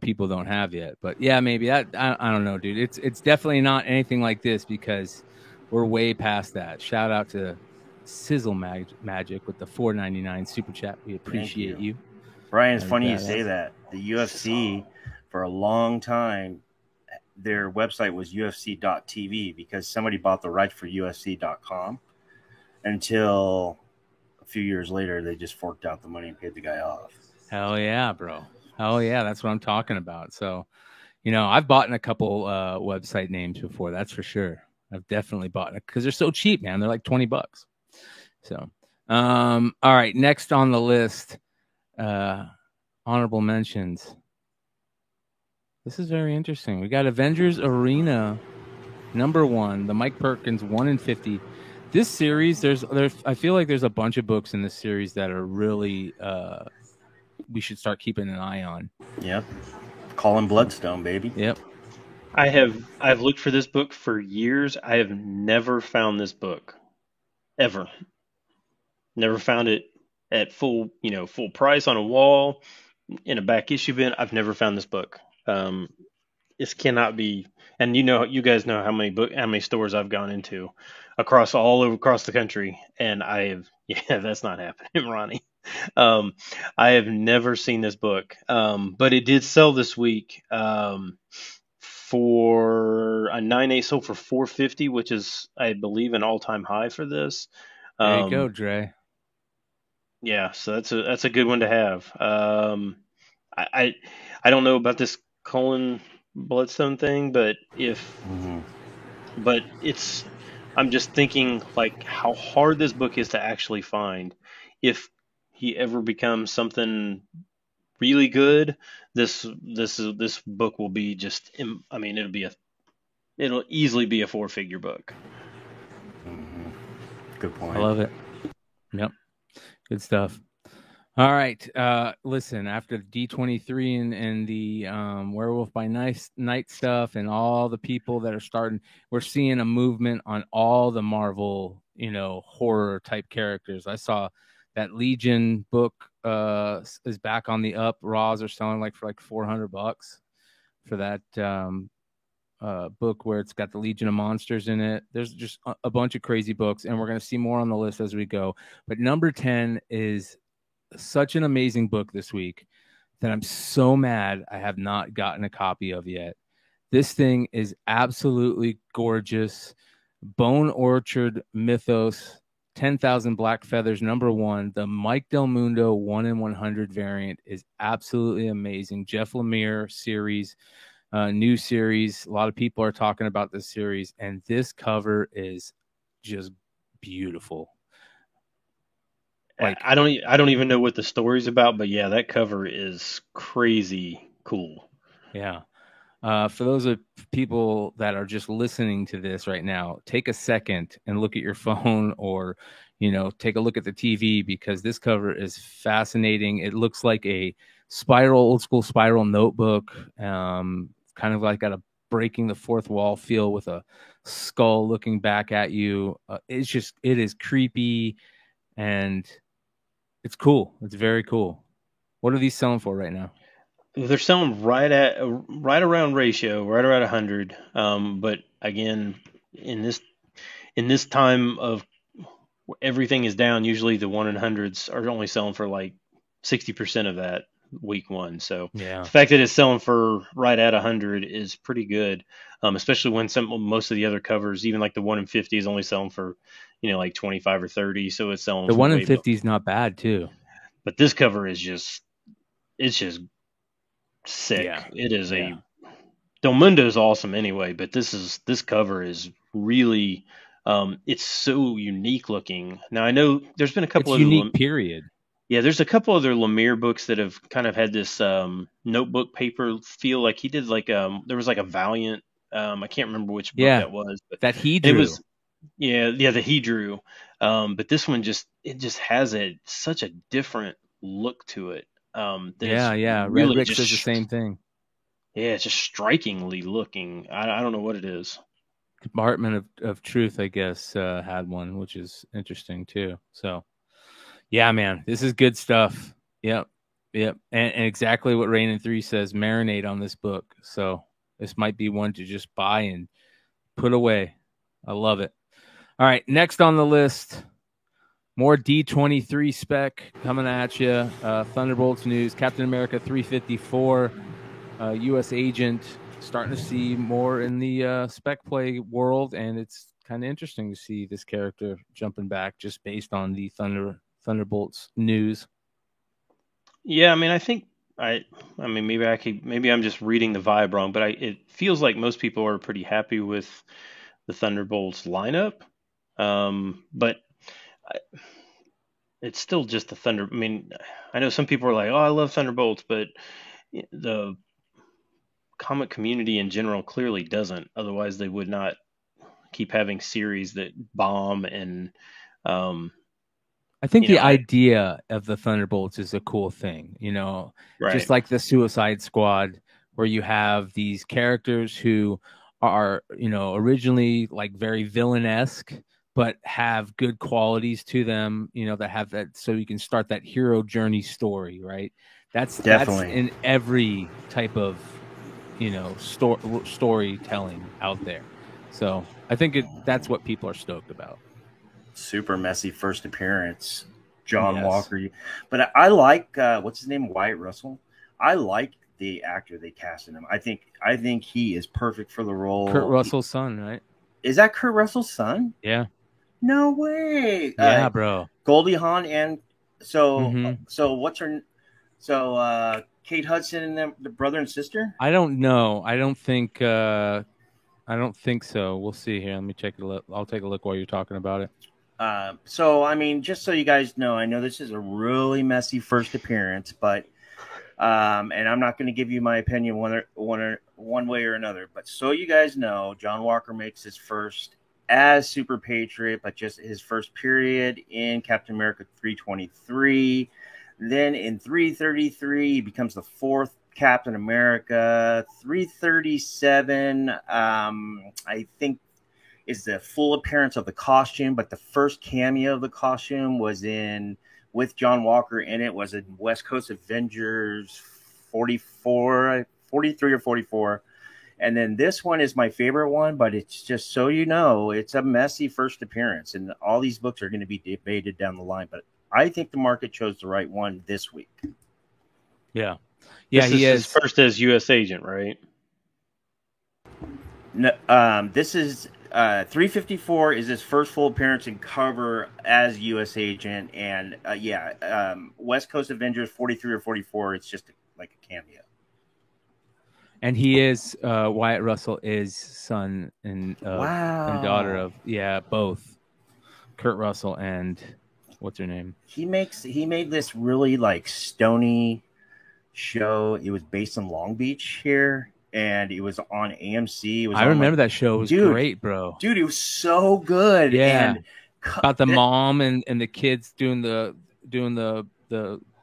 people don't have yet. But yeah, maybe that, I don't know, dude. It's definitely not anything like this because we're way past that. Shout out to Sizzle Magic with the $4.99 super chat. We appreciate you. Brian, it's funny you say that. The UFC for a long time, their website was UFC.tv because somebody bought the rights for UFC.com until a few years later, they just forked out the money and paid the guy off. Hell yeah, bro. Hell yeah. That's what I'm talking about. So, I've bought in a couple website names before. That's for sure. I've definitely bought it because they're so cheap, man. They're like $20. So, all right. Next on the list, honorable mentions. This is very interesting. We got Avengers Arena #1, the Mike Perkins 1 in 50. This series, there's I feel like there's a bunch of books in this series that are really we should start keeping an eye on. Yep. Colin Bloodstone, baby. Yep. I've looked for this book for years. I have never found this book. Ever. Never found it at full price on a wall in a back issue bin. I've never found this book. This cannot be, and you guys know how many stores I've gone into across the country, and that's not happening, Ronnie. I have never seen this book, but it did sell this week for a 9/8 sold for $450, which is, I believe, an all-time high for this. There you go, Dre. Yeah, so that's a good one to have. I don't know about this Colin Bloodstone thing, but I'm just thinking like how hard this book is to actually find. If he ever becomes something really good, this book will be just, I mean, it'll easily be a 4-figure book. Good point. I love it. Yep. Good stuff. All right. Listen, after D23 and the Werewolf by Night stuff and all the people that are starting, we're seeing a movement on all the Marvel, horror type characters. I saw that Legion book is back on the up. Raws are selling for $400 for that book where it's got the Legion of Monsters in it. There's just a bunch of crazy books, and we're going to see more on the list as we go. But number 10 is such an amazing book this week that I'm so mad I have not gotten a copy of yet. This thing is absolutely gorgeous. Bone Orchard Mythos, 10,000 Black Feathers, number 1. The Mike Del Mundo 1 in 100 variant is absolutely amazing. Jeff Lemire series, new series. A lot of people are talking about this series, and this cover is just beautiful. Like I don't even know what the story's about, but yeah, that cover is crazy cool. Yeah. For those of people that are just listening to this right now, take a second and look at your phone or, take a look at the TV, because this cover is fascinating. It looks like a old school spiral notebook, kind of like got a breaking the fourth wall feel with a skull looking back at you. It is creepy and it's cool. It's very cool. What are these selling for right now? They're selling right around ratio, right around 100. But again, in this time of everything is down, usually the 1 in hundreds are only selling for like 60% of that week one. So yeah, the fact that it's selling for right at 100 is pretty good. Especially when most of the other covers, even like the 1 in 50 is only selling for, like 25 or 30. So it's selling the for 1 in 50 is not bad too. But this cover is it's just sick. Yeah. It is Del Mundo is awesome anyway, but this cover is really it's so unique looking. Now I know there's been a couple of unique period. Yeah, there's a couple other Lemire books that have kind of had this notebook paper feel. Like he did like there was like a Valiant, I can't remember which book that was, but that he drew. It was that he drew. But this one just has such a different look to it. Really Red Rick does the same thing. Yeah, it's just strikingly looking. I don't know what it is. Compartment of Truth, I guess, had one, which is interesting too. So, yeah, man, this is good stuff. Yep. And exactly what Rain and 3 says, marinate on this book. So this might be one to just buy and put away. I love it. All right, next on the list, more D23 spec coming at you. Thunderbolts news, Captain America 354, U.S. agent, starting to see more in the spec play world, and it's kind of interesting to see this character jumping back just based on the Thunderbolts news. Yeah, I mean, I think maybe I'm just reading the vibe wrong, but it feels like most people are pretty happy with the Thunderbolts lineup. But it's still just the Thunder. I mean, I know some people are like, "Oh, I love Thunderbolts," but the comic community in general clearly doesn't. Otherwise, they would not keep having series that bomb. And I think the idea of the Thunderbolts is a cool thing, right. Just like the Suicide Squad, where you have these characters who are, originally like very villain-esque, but have good qualities to them, that have that, so you can start that hero journey story, right? That's in every type of, storytelling out there. So I think that's what people are stoked about. Super messy first appearance, John Walker. But I like what's his name, Wyatt Russell. I like the actor they cast in him. I think he is perfect for the role. Kurt Russell's son, right? Is that Kurt Russell's son? Yeah. No way. Yeah, bro. Goldie Hawn and so what's her? So Kate Hudson and them, the brother and sister. I don't know. I don't think so. We'll see here. Let me check it. I'll take a look while you're talking about it. So I mean, just so you guys know, I know this is a really messy first appearance, but and I'm not going to give you my opinion one way or another. But so you guys know, John Walker makes his first as Super Patriot, but just his first period in Captain America 323. Then in 333, he becomes the fourth Captain America. 337, I think, is the full appearance of the costume, but the first cameo of the costume was with John Walker in it, was in West Coast Avengers 43 or 44. And then this one is my favorite one, but it's just so you know, it's a messy first appearance, and all these books are going to be debated down the line. But I think the market chose the right one this week. Yeah, This he is is his first as U.S. agent, right? No, this is 354 is his first full appearance and cover as U.S. agent, and West Coast Avengers 43 or 44. It's just like a cameo. and he is Wyatt Russell is son and daughter of both Kurt Russell and what's her name? He made this really like stony show. It was based in Long Beach here, and it was on AMC. It was I remember that show. It was great, bro. Dude, it was so good. Yeah, and about the mom and the kids doing the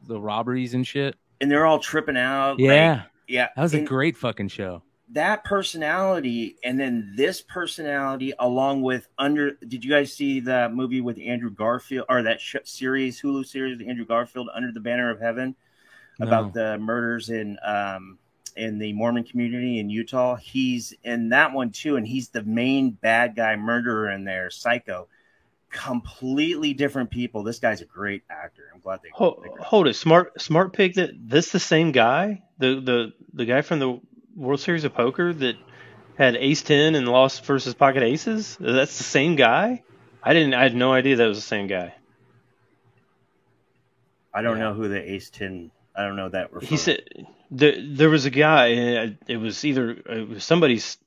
robberies and shit. And they're all tripping out. Yeah, yeah. That was a great fucking show. That personality, and then this personality, along with Did you guys see that movie with Andrew Garfield, or that series, Hulu series, Andrew Garfield, Under the Banner of Heaven, about the murders in the Mormon community in Utah? He's in that one too, and he's the main bad guy murderer in there, Psycho. Completely different people. This guy's a great actor. I'm glad they hold it. Smart pick. This the same guy, the guy from the World Series of Poker that had Ace 10 and lost versus Pocket Aces. That's the same guy. I had no idea that was the same guy. I don't know who the Ace 10. I don't know that. He said there was a guy. It was somebody's.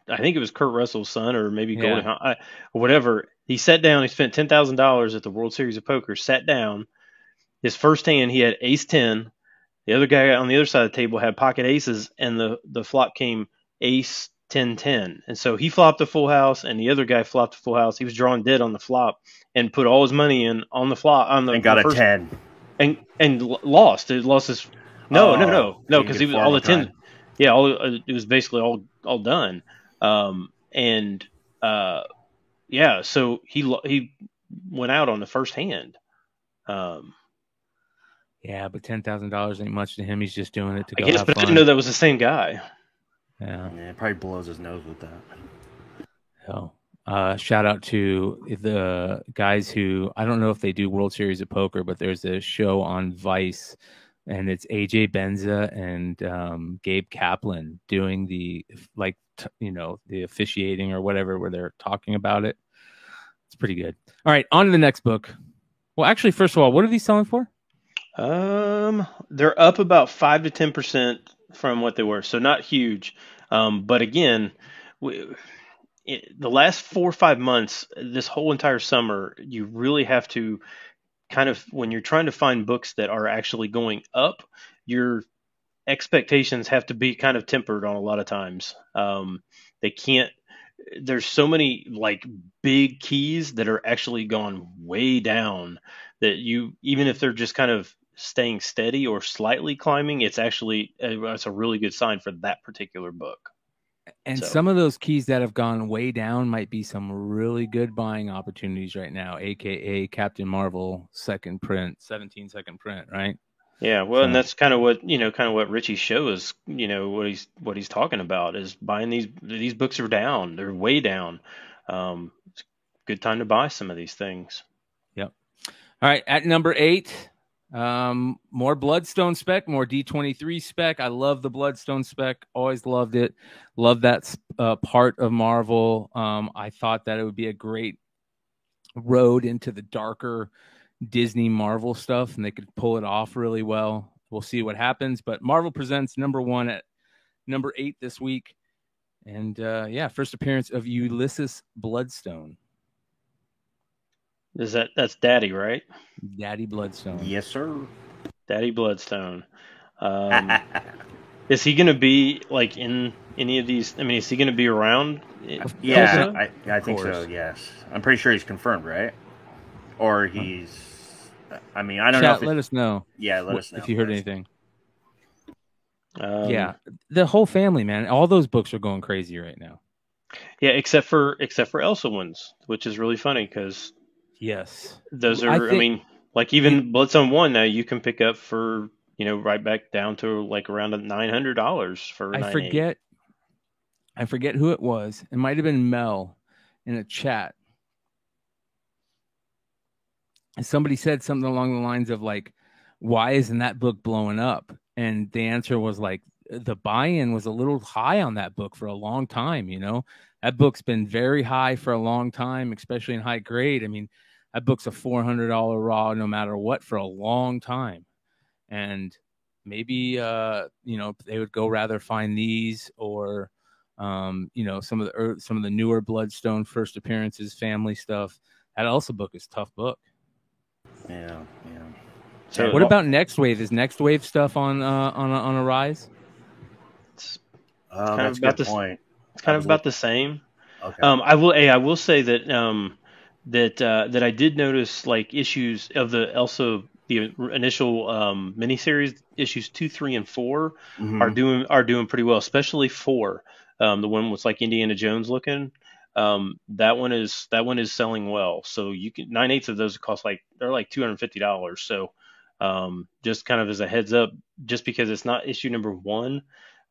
I think it was Kurt Russell's son, or maybe Goldie or whatever. He sat down. He spent $10,000 at the World Series of Poker. Sat down. His first hand, he had Ace 10. The other guy on the other side of the table had Pocket Aces, and the flop came Ace 10-10. And so he flopped a full house, and the other guy flopped a full house. He was drawing dead on the flop and put all his money in on the flop and got a 10 and lost. It lost his no because he was all the 10. Yeah, it was basically all done. So he went out on the first hand. Yeah, but $10,000 ain't much to him. He's just doing it to go. I guess, but I didn't know that was the same guy. Yeah, it probably blows his nose with that. Oh, shout out to the guys who, I don't know if they do World Series of Poker, but there's a show on Vice, and it's AJ Benza and Gabe Kaplan doing the officiating or whatever, where they're talking about it. It's pretty good. All right, on to the next book. Well, actually, first of all, what are these selling for? They're up about 5 to 10% from what they were, so not huge. But again, the last 4 or 5 months, this whole entire summer, you really have to kind of, when you're trying to find books that are actually going up, your expectations have to be kind of tempered on a lot of times. They can't. There's so many like big keys that are actually gone way down that even if they're just kind of staying steady or slightly climbing, it's a really good sign for that particular book. And some of those keys that have gone way down might be some really good buying opportunities right now, aka Captain Marvel 17 second print, right? Yeah, well, and that's kind of what Richie's show is. What he's talking about is buying these books are down; they're way down. It's a good time to buy some of these things. Yep. All right, at number 8, more Bloodstone spec, more D23 spec. I love the Bloodstone spec; always loved it. Love that part of Marvel. I thought that it would be a great road into the darker Disney Marvel stuff, and they could pull it off really well. We'll see what happens, but Marvel presents number 1 at number 8 this week. And first appearance of Ulysses Bloodstone. That's Daddy, right? Daddy Bloodstone. Yes, sir. Daddy Bloodstone. Is he going to be like in any of these? I mean, is he going to be around? Yeah, I think so. Yes, I'm pretty sure he's confirmed, right? Or he's. I mean, I don't know. Let us know. Yeah, let us know if you heard anything. The whole family, man. All those books are going crazy right now. Yeah, except for Elsa ones, which is really funny because yes, those are. I mean, like even Bloodstone 1 now you can pick up for right back down to like around $900 for. I forget I forget who it was. It might have been Mel in a chat. And somebody said something along the lines of like, why isn't that book blowing up? And the answer was like, the buy-in was a little high on that book for a long time. You know, that book's been very high for a long time, especially in high grade. I mean, that book's a $400 raw no matter what for a long time. And maybe, you know, they would go rather find these or, you know, some of the newer Bloodstone first appearances, family stuff. That Elsa book is a tough book. Yeah. So what about Next Wave? Is Next Wave stuff on a rise? It's kind of about the point. It's kind of about the same. Okay. I will say that that I did notice like issues of the Elsa, the initial miniseries, issues 2, 3, and 4 are doing pretty well, especially 4. The one with like Indiana Jones looking. That one is selling well. So you can 9/8 of those cost they're like $250. So just kind of as a heads up, just because it's not issue number 1,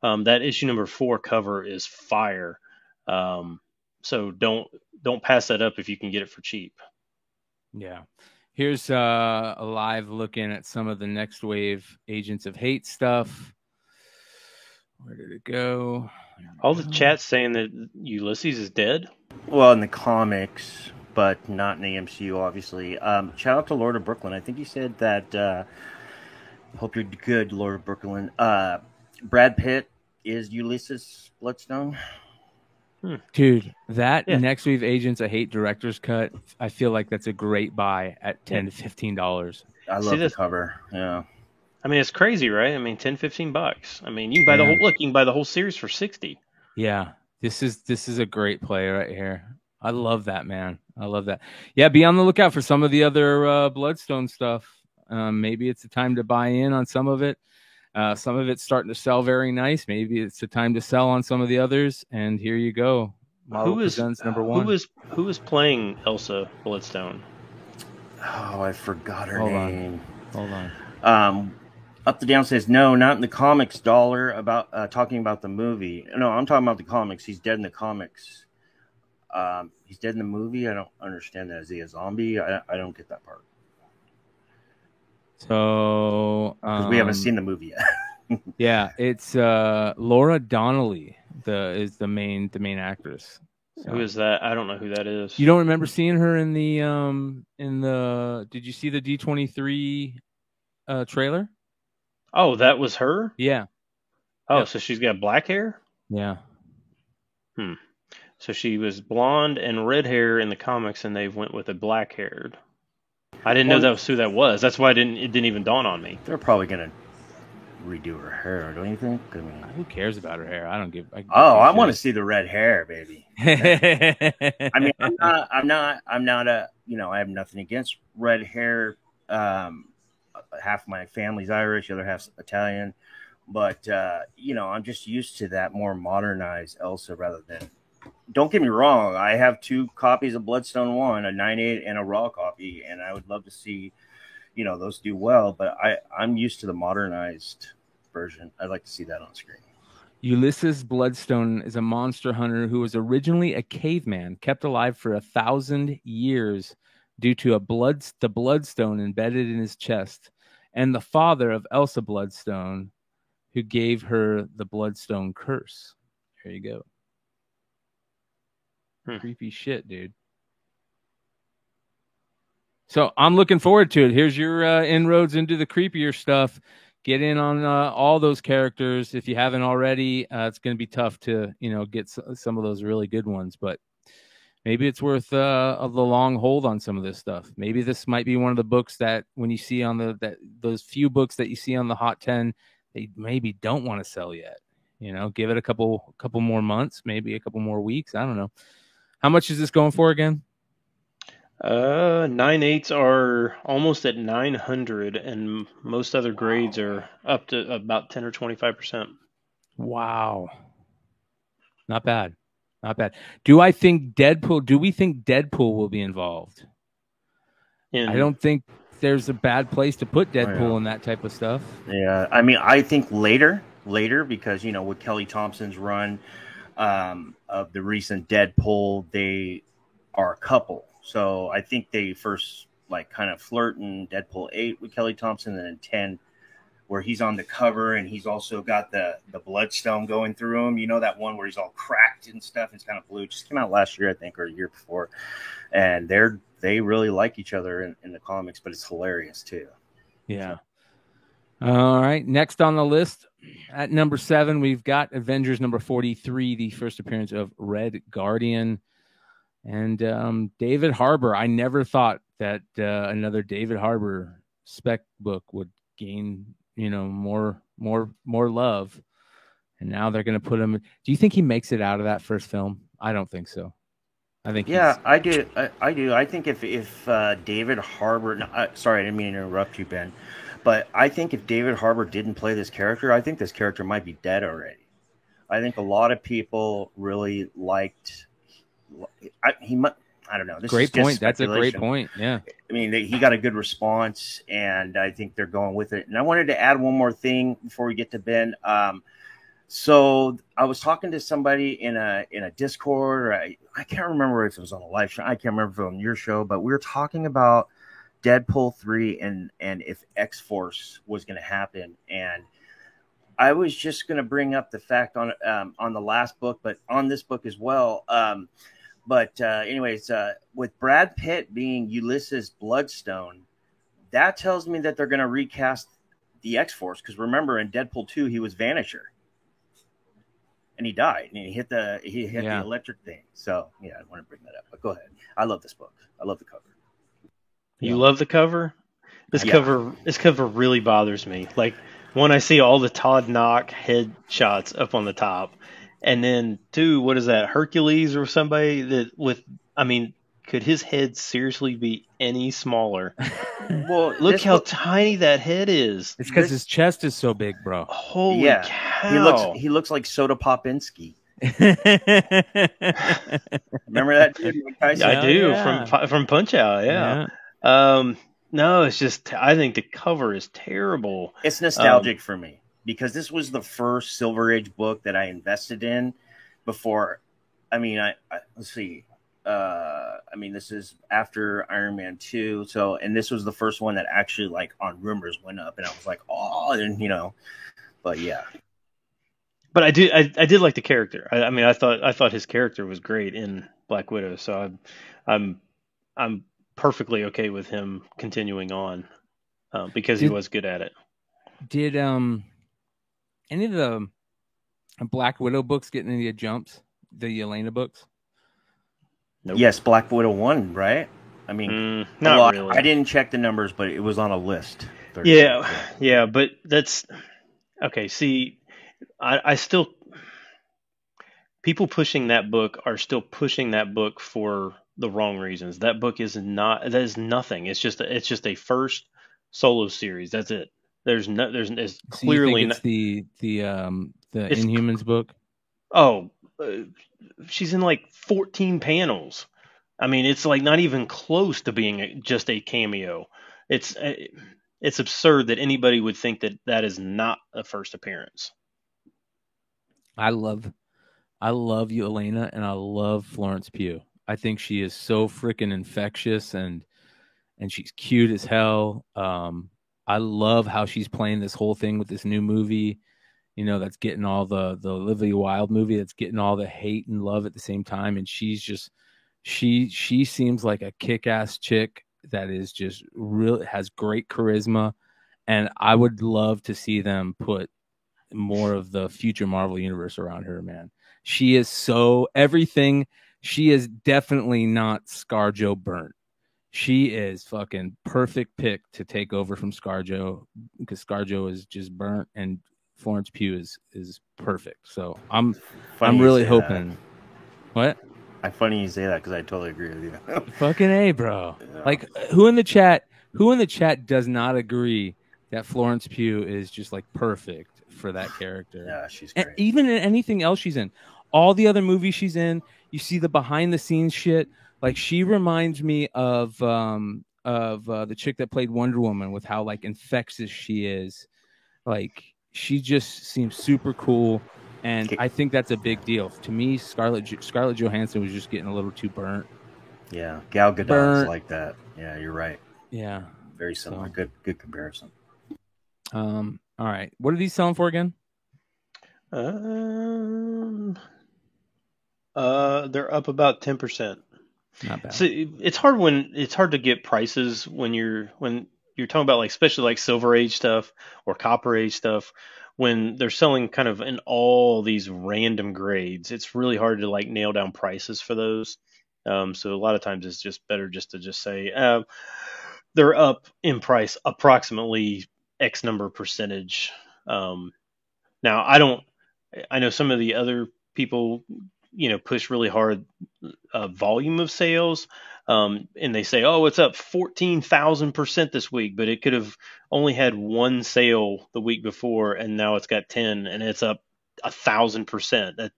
that issue number 4 cover is fire. So don't pass that up if you can get it for cheap. Yeah. Here's a live looking at some of the Next Wave Agents of Hate stuff. Where did it go? All the chat's saying that Ulysses is dead. Well, in the comics, but not in the MCU, obviously. Shout out to Lord of Brooklyn. I think he said that. Hope you're good, Lord of Brooklyn. Brad Pitt is Ulysses Bloodstone. Dude, that Next Wave Agents of Hate director's cut, I feel like that's a great buy at $10 to $15. I love the cover. Yeah. I mean, it's crazy, right? I mean, $10-15. I mean, you can buy you can buy the whole series for $60. Yeah. This is a great play right here. I love that, man. I love that. Yeah, be on the lookout for some of the other Bloodstone stuff. Maybe it's a time to buy in on some of it. Some of it's starting to sell very nice. Maybe it's a time to sell on some of the others. And here you go. Marvel Presents number 1. Who is playing Elsa Bloodstone? Oh, I forgot her name. Hold on. Up the Down says, no, not in the comics, Dollar, about talking about the movie. No, I'm talking about the comics. He's dead in the comics. He's dead in the movie? I don't understand that. Is he a zombie? I don't get that part. So we haven't seen the movie yet. Yeah, it's Laura Donnelly is the main actress. So. Who is that? I don't know who that is. You don't remember seeing her in the did you see the D23 trailer? Oh, that was her? Yeah. Oh, yep. So she's got black hair? Yeah. So she was blonde and red hair in the comics, and they went with a black haired. I didn't know that was who that was. That's why it didn't even dawn on me. They're probably gonna redo her hair, don't you think? I mean, who cares about her hair? I don't give. I want to see the red hair, baby. I mean, I'm not a. I have nothing against red hair. Half my family's Irish, the other half's Italian, but I'm just used to that more modernized Elsa rather than. Don't get me wrong. I have 2 copies of Bloodstone 1, a 9/8 and a raw copy, and I would love to see, those do well. But I'm used to the modernized version. I'd like to see that on screen. Ulysses Bloodstone is a monster hunter who was originally a caveman, kept alive for 1,000 years due to the Bloodstone embedded in his chest, and the father of Elsa Bloodstone, who gave her the Bloodstone curse. There you go. Creepy shit, dude. So I'm looking forward to it. Here's your inroads into the creepier stuff. Get in on all those characters. If you haven't already, it's going to be tough to, get some of those really good ones. But maybe it's worth the long hold on some of this stuff. Maybe this might be one of the books that when you see on those few books that you see on the Hot 10, they maybe don't want to sell yet. Give it a couple more months, maybe a couple more weeks. I don't know. How much is this going for again? 9/8s are almost at 900, and most other grades are up to about 10 or 25%. Wow, not bad, not bad. Do we think Deadpool will be involved? I don't think there's a bad place to put Deadpool in that type of stuff. Yeah, I mean, I think later because with Kelly Thompson's run. of the recent Deadpool, they are a couple. So I think they first like kind of flirt in Deadpool 8 with Kelly Thompson, and then 10 where he's on the cover and he's also got the bloodstone going through him. You know, that one where he's all cracked and stuff. It's kind of blue. Just came out last year, I think, or a year before. And they really like each other in the comics, but it's hilarious too. Yeah. All right. Next on the list at number 7, we've got Avengers number 43, the first appearance of Red Guardian. And David Harbour. I never thought that another David Harbour spec book would gain, more love. And now they're going to put him. Do you think he makes it out of that first film? I don't think so. I think. Yeah, I do. I do. I think if David Harbour. Sorry, I didn't mean to interrupt you, Ben. But I think if David Harbour didn't play this character, I think this character might be dead already. I think a lot of people really liked. I don't know. This great is just point. That's a great speculation. point. Yeah. I mean, he got a good response, and I think they're going with it. And I wanted to add one more thing before we get to Ben. So I was talking to somebody in a Discord, or I can't remember if it was on a live show. I can't remember if it was on your show, but we were talking about Deadpool 3 and if X-Force was going to happen. And I was just going to bring up the fact on the last book, but on this book as well. Anyways, with Brad Pitt being Ulysses Bloodstone, that tells me that they're going to recast the X-Force. Because remember, in Deadpool 2, he was Vanisher. And he died. And he hit the electric thing. So, yeah, I want to bring that up. But go ahead. I love this book. I love the cover. You love the cover? This cover really bothers me. Like, when I see all the Todd Knock head shots up on the top, and then, 2, what is that, Hercules or somebody could his head seriously be any smaller? Well, look how tiny that head is. It's because his chest is so big, bro. Holy cow. He looks like Soda Popinski. Remember that dude? I do, from Punch Out, yeah. No, it's just, I think the cover is terrible. It's nostalgic for me. Because this was the first Silver Age book that I invested in before. Let's see. This is after Iron Man 2. So, and this was the first one that actually, like, on rumors went up. And I was like, oh, and, but yeah. But I did like the character. I thought his character was great in Black Widow. So I'm perfectly okay with him continuing on because he was good at it. Did, any of the Black Widow books get any of the jumps? The Yelena books? Nope. Yes, Black Widow 1, right? I mean, not really. I didn't check the numbers, but it was on a list. Yeah, but that's okay. See, I still, people pushing that book are still pushing that book for the wrong reasons. That book is nothing. It's just a first solo series. That's it. There's clearly it's the Inhumans book. Oh, she's in like 14 panels. I mean, it's like not even close to being just a cameo. It's absurd that anybody would think that is not a first appearance. I love Yelena, and I love Florence Pugh. I think she is so freaking infectious, and she's cute as hell. I love how she's playing this whole thing with this new movie, that's getting all the Olivia Wilde movie, that's getting all the hate and love at the same time. And she's just, she seems like a kick-ass chick that is just really has great charisma. And I would love to see them put more of the future Marvel universe around her, man. She is so everything. She is definitely not ScarJo burnt. She is fucking perfect pick to take over from ScarJo, because ScarJo is just burnt and Florence Pugh is perfect. So I'm really hoping. What? Funny you say that, because I totally agree with you. Fucking A, bro. Yeah. Like, who in the chat does not agree that Florence Pugh is just like perfect for that character? Yeah, she's great. And even in anything else she's in, all the other movies she's in, you see the behind the scenes shit. Like, she reminds me of the chick that played Wonder Woman, with how like infectious she is. Like, she just seems super cool. And I think that's a big deal. To me, Scarlett Johansson was just getting a little too burnt. Yeah, Gal Gadot's like that. Yeah, you're right. Yeah, very similar. So, good comparison. All right, what are these selling for again? They're up about 10%. Not bad. So it's hard to get prices when you're talking about like especially like Silver Age stuff or Copper Age stuff. When they're selling kind of in all these random grades, it's really hard to like nail down prices for those. So a lot of times it's just better just to say they're up in price approximately X number percentage. Now I know some of the other people, push really hard volume of sales. And they say, oh, it's up 14,000% this week, but it could have only had one sale the week before, and now it's got 10, and it's up 1,000%. That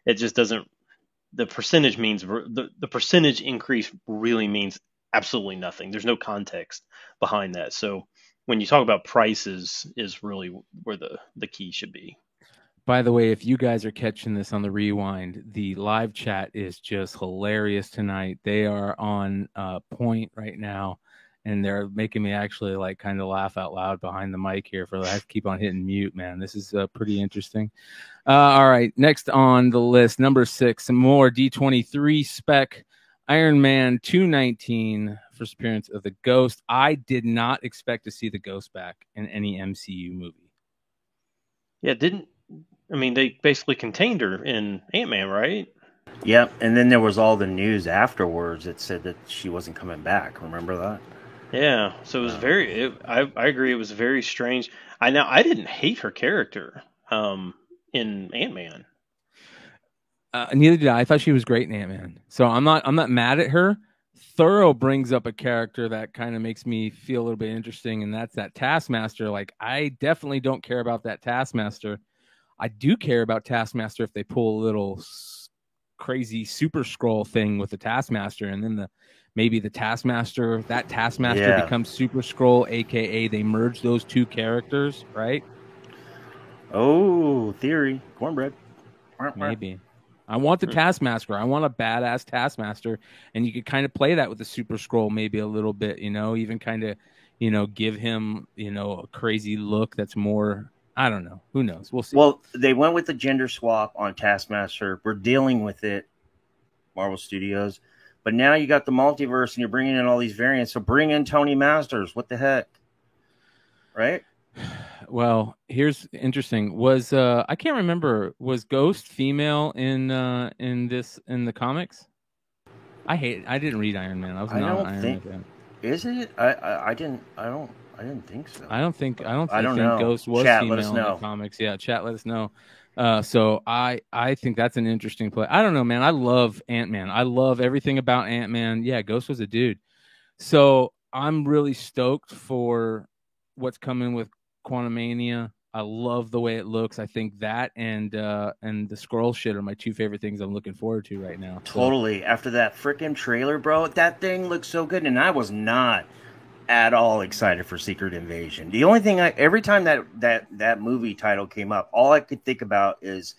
it just doesn't. The percentage means the percentage increase really means absolutely nothing. There's no context behind that. So when you talk about prices, is really where the key should be. By the way, if you guys are catching this on the rewind, the live chat is just hilarious tonight. They are on point right now, and they're making me actually like kind of laugh out loud behind the mic here. I have to keep on hitting mute, man. This is pretty interesting. All right, next on the list, number 6, some more D23 spec Iron Man 219, first appearance of the Ghost. I did not expect to see the Ghost back in any MCU movie. Yeah, they basically contained her in Ant-Man, right? Yep, and then there was all the news afterwards that said that she wasn't coming back. Remember that? Yeah, so it was I agree, it was very strange. I didn't hate her character in Ant-Man. Neither did I. I thought she was great in Ant-Man. So I'm not mad at her. Thorough brings up a character that kind of makes me feel a little bit interesting, and that's that Taskmaster. Like, I definitely don't care about that Taskmaster. I do care about Taskmaster if they pull a little crazy Super Skrull thing with the Taskmaster, and then maybe the Taskmaster becomes Super Skrull, aka they merge those two characters, right? Oh, theory. Cornbread. Maybe. I want the Taskmaster. I want a badass Taskmaster, and you could kind of play that with the Super Skrull maybe a little bit, even kind of, give him, a crazy look that's more, I don't know. Who knows? We'll see. Well, they went with the gender swap on Taskmaster. We're dealing with it, Marvel Studios. But now you got the multiverse, and you're bringing in all these variants. So bring in Tony Masters. What the heck? Right? Well, here's interesting. Was I can't remember. Was Ghost female in the comics? I didn't read Iron Man. I was not an Iron Man fan. Is it? I didn't think so. I don't think know. Ghost was female in the comics. Yeah, chat, let us know. So I think that's an interesting play. I don't know, man. I love Ant-Man. I love everything about Ant-Man. Yeah, Ghost was a dude. So I'm really stoked for what's coming with Quantumania. I love the way it looks. I think that and the Skrull shit are my two favorite things I'm looking forward to right now. Totally. So, after that freaking trailer, bro, that thing looks so good, and I was not at all excited for Secret Invasion. The only thing every time that movie title came up, all I could think about is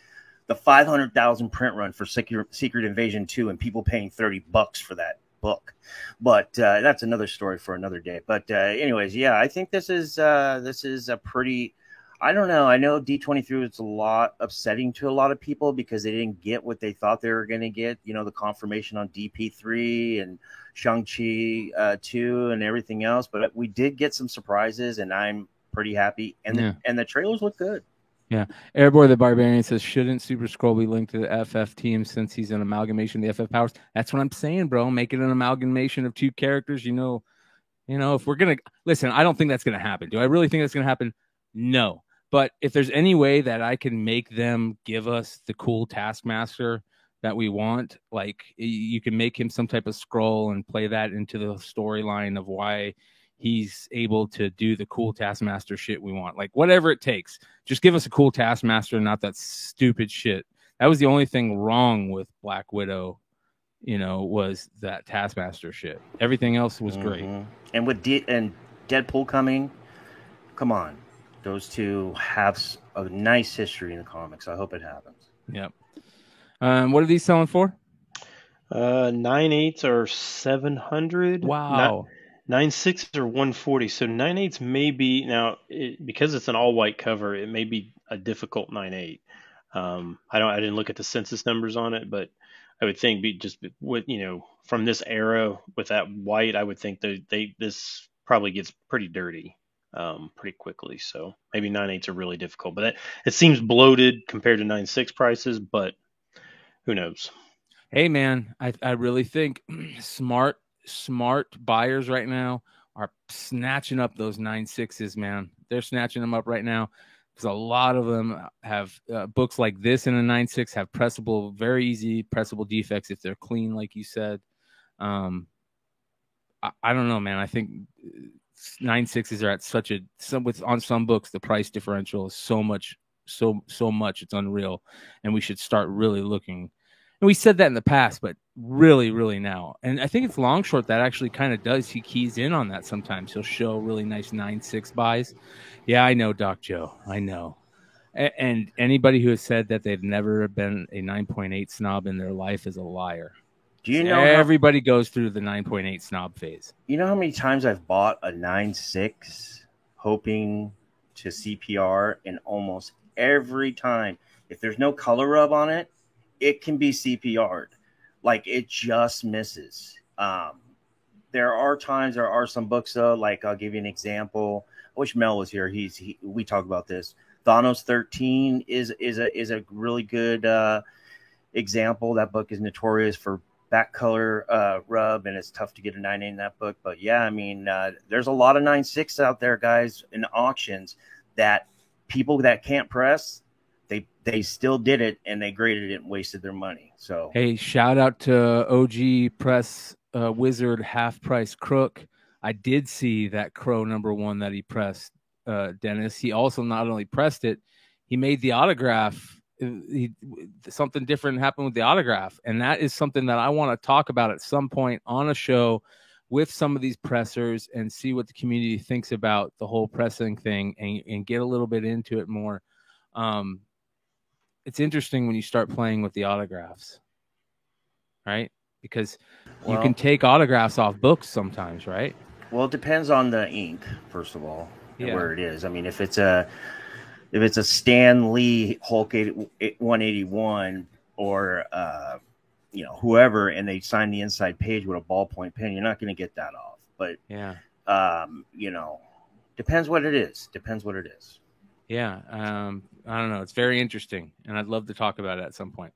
the 500,000 print run for Secret Invasion 2 and people paying $30 for that book. But that's another story for another day. But anyways, yeah, I think this is a pretty, I don't know. I know D23 was a lot upsetting to a lot of people because they didn't get what they thought they were going to get. The confirmation on DP3 and Shang-Chi 2 and everything else. But we did get some surprises, and I'm pretty happy. And the trailers look good. Yeah. Airboy the Barbarian says, shouldn't Super Skrull be linked to the FF team since he's an amalgamation of the FF powers? That's what I'm saying, bro. Make it an amalgamation of two characters. If we're going to listen, I don't think that's going to happen. Do I really think that's going to happen? No. But if there's any way that I can make them give us the cool Taskmaster that we want, like you can make him some type of Skrull and play that into the storyline of why he's able to do the cool Taskmaster shit we want. Like whatever it takes, just give us a cool Taskmaster, not that stupid shit. That was the only thing wrong with Black Widow, was that Taskmaster shit. Everything else was great. And with and Deadpool coming, come on. Those two have a nice history in the comics. I hope it happens. Yep. What are these selling for? 9/8 are 700. Wow. 9/6 are 140. So 9/8 may be now because it's an all white cover. It may be a difficult 9/8. I didn't look at the census numbers on it, but I would think just with from this era with that white, I would think this probably gets pretty dirty pretty quickly. So maybe 9/8s are really difficult, but it seems bloated compared to 9/6 prices, but who knows? Hey man, I really think smart buyers right now are snatching up those 9/6s, man. They're snatching them up right now because a lot of them have books like this in a 9/6 have very easy pressable defects if they're clean, like you said. I don't know, man. I think 9/6s are at on some books the price differential is so much, it's unreal, and we should start really looking. And we said that in the past, but really, really now. And I think it's Longshort that actually kind of does. He keys in on that sometimes. He'll show really nice 9/6 buys. Yeah, I know, Doc Joe. I know. And anybody who has said that they've never been a 9.8 snob in their life is a liar. Do you know everybody goes through the 9.8 snob phase? You know how many times I've bought a 9/6 hoping to CPR, and almost every time, if there's no color rub on it, it can be CPR'd. Like, it just misses. There are some books though. Like, I'll give you an example. I wish Mel was here. We talk about this. Thanos 13 is a really good example. That book is notorious for back color rub, and it's tough to get a 9/8 in that book. But yeah, I mean, there's a lot of 9/6 out there, guys, in auctions that people that can't press, they still did it, and they graded it and wasted their money. So hey, shout out to OG Press Wizard Half Price Crook. I did see that Crow #1 that he pressed, Dennis. He also not only pressed it, he made the autograph. Something different happened with the autograph, and that is something that I want to talk about at some point on a show with some of these pressers and see what the community thinks about the whole pressing thing and get a little bit into it more. It's interesting when you start playing with the autographs, right? Because you can take autographs off books sometimes, right? Well, it depends on the ink, first of all, and where it is. I mean, if it's a Stan Lee Hulk 181 or whoever, and they sign the inside page with a ballpoint pen, you're not going to get that off. But depends what it is. Yeah, I don't know. It's very interesting, and I'd love to talk about it at some point.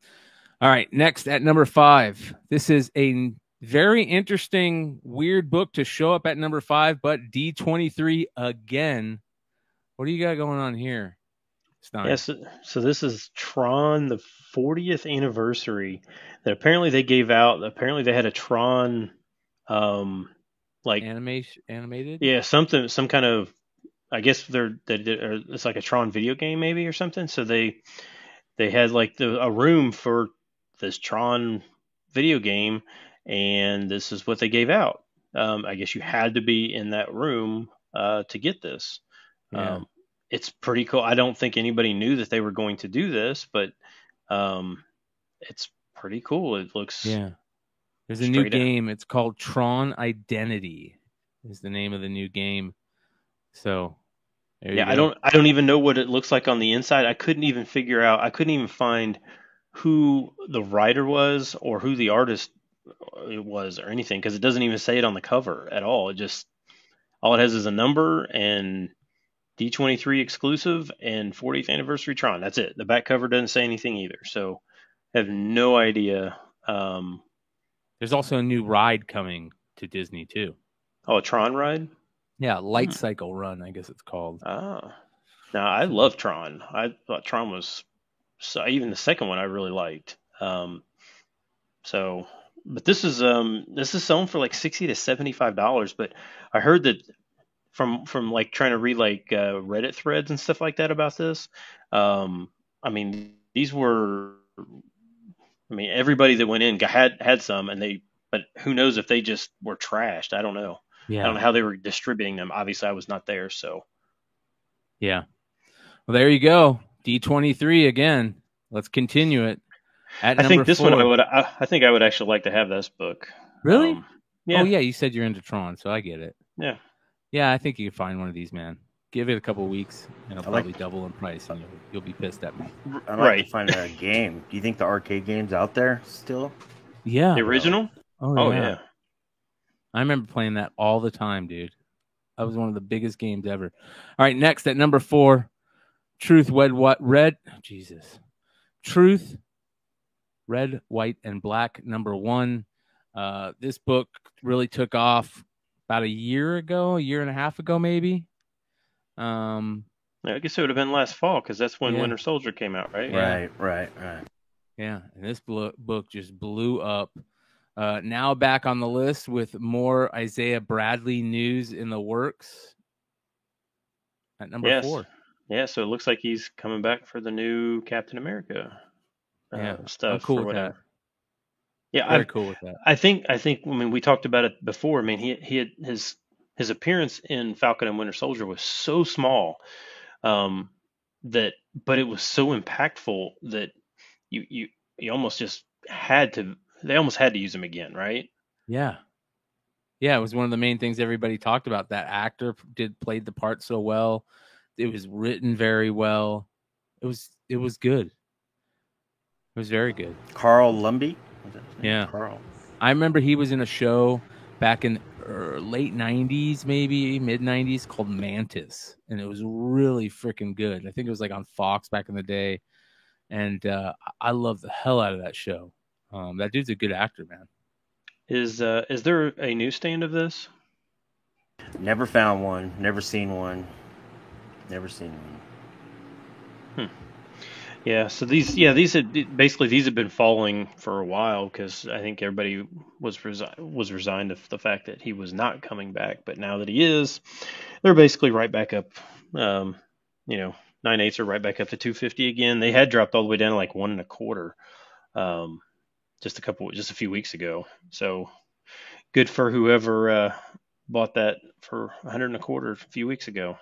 All right, next at number 5. This is a very interesting, weird book to show up at number 5, but D23 again. What do you got going on here, Stein? Yes, so this is Tron, the 40th anniversary that apparently they gave out. Apparently they had a Tron, like animated. Yeah, some kind of. I guess it's like a Tron video game maybe or something. So they had like a room for this Tron video game, and this is what they gave out. I guess you had to be in that room to get this. Yeah. It's pretty cool. I don't think anybody knew that they were going to do this, but it's pretty cool. It looks There's a new game. It's called Tron Identity. Is the name of the new game. So I don't even know what it looks like on the inside. I couldn't even find who the writer was or who the artist was or anything, because it doesn't even say it on the cover at all. All it has is a number and D23 exclusive and 40th anniversary Tron. That's it. The back cover doesn't say anything either. So I have no idea. There's also a new ride coming to Disney too. Oh, a Tron ride? Yeah, Light Cycle Run, I guess it's called. Ah, now I love Tron. I thought Tron was even the second one I really liked. But this is selling for like $60 to $75. But I heard that from like trying to read like Reddit threads and stuff like that about this. I mean, everybody that went in had some, but who knows if they just were trashed? I don't know. Yeah. I don't know how they were distributing them. Obviously, I was not there, so. Yeah. Well, there you go. D23 again. Let's continue it. At I think this 4. one I think I would actually like to have this book. Really? Yeah. Oh yeah, you said you're into Tron, so I get it. Yeah. Yeah, I think you can find one of these, man. Give it a couple weeks, and it'll probably double in price, and you'll be pissed at me. I'd like to find a game. Do you think the arcade game's out there still? Yeah. The original? Oh yeah. I remember playing that all the time, dude. That was one of the biggest games ever. All right, next at number 4, Truth, Red, White, and Black, number 1. This book really took off about a year and a half ago, maybe. I guess it would have been last fall because that's when Winter Soldier came out, right? Yeah. Right. Yeah, and this book just blew up. Now back on the list with more Isaiah Bradley news in the works at number 4. Yeah, so it looks like he's coming back for the new Captain America stuff. I'm cool or with whatever. that. Yeah, I'm cool with that. I think. I mean, we talked about it before. I mean, he had his appearance in Falcon and Winter Soldier was so small, but it was so impactful that you almost just had to. They almost had to use him again, right? Yeah. Yeah, it was one of the main things everybody talked about. That actor played the part so well. It was written very well. It was good. It was very good. Carl Lumbly? Yeah. Carl. I remember he was in a show back in late 90s, maybe mid 90s, called Mantis. And it was really freaking good. I think it was like on Fox back in the day. And I love the hell out of that show. That dude's a good actor, man. Is there a newsstand of this? Never found one. Never seen one. Yeah, so these had been falling for a while because I think everybody was resigned to the fact that he was not coming back. But now that he is, they're basically right back up. 9/8 are right back up to 250 again. They had dropped all the way down to like 1 1/4, just a few weeks ago. So good for whoever bought that for 100 1/4 a few weeks ago.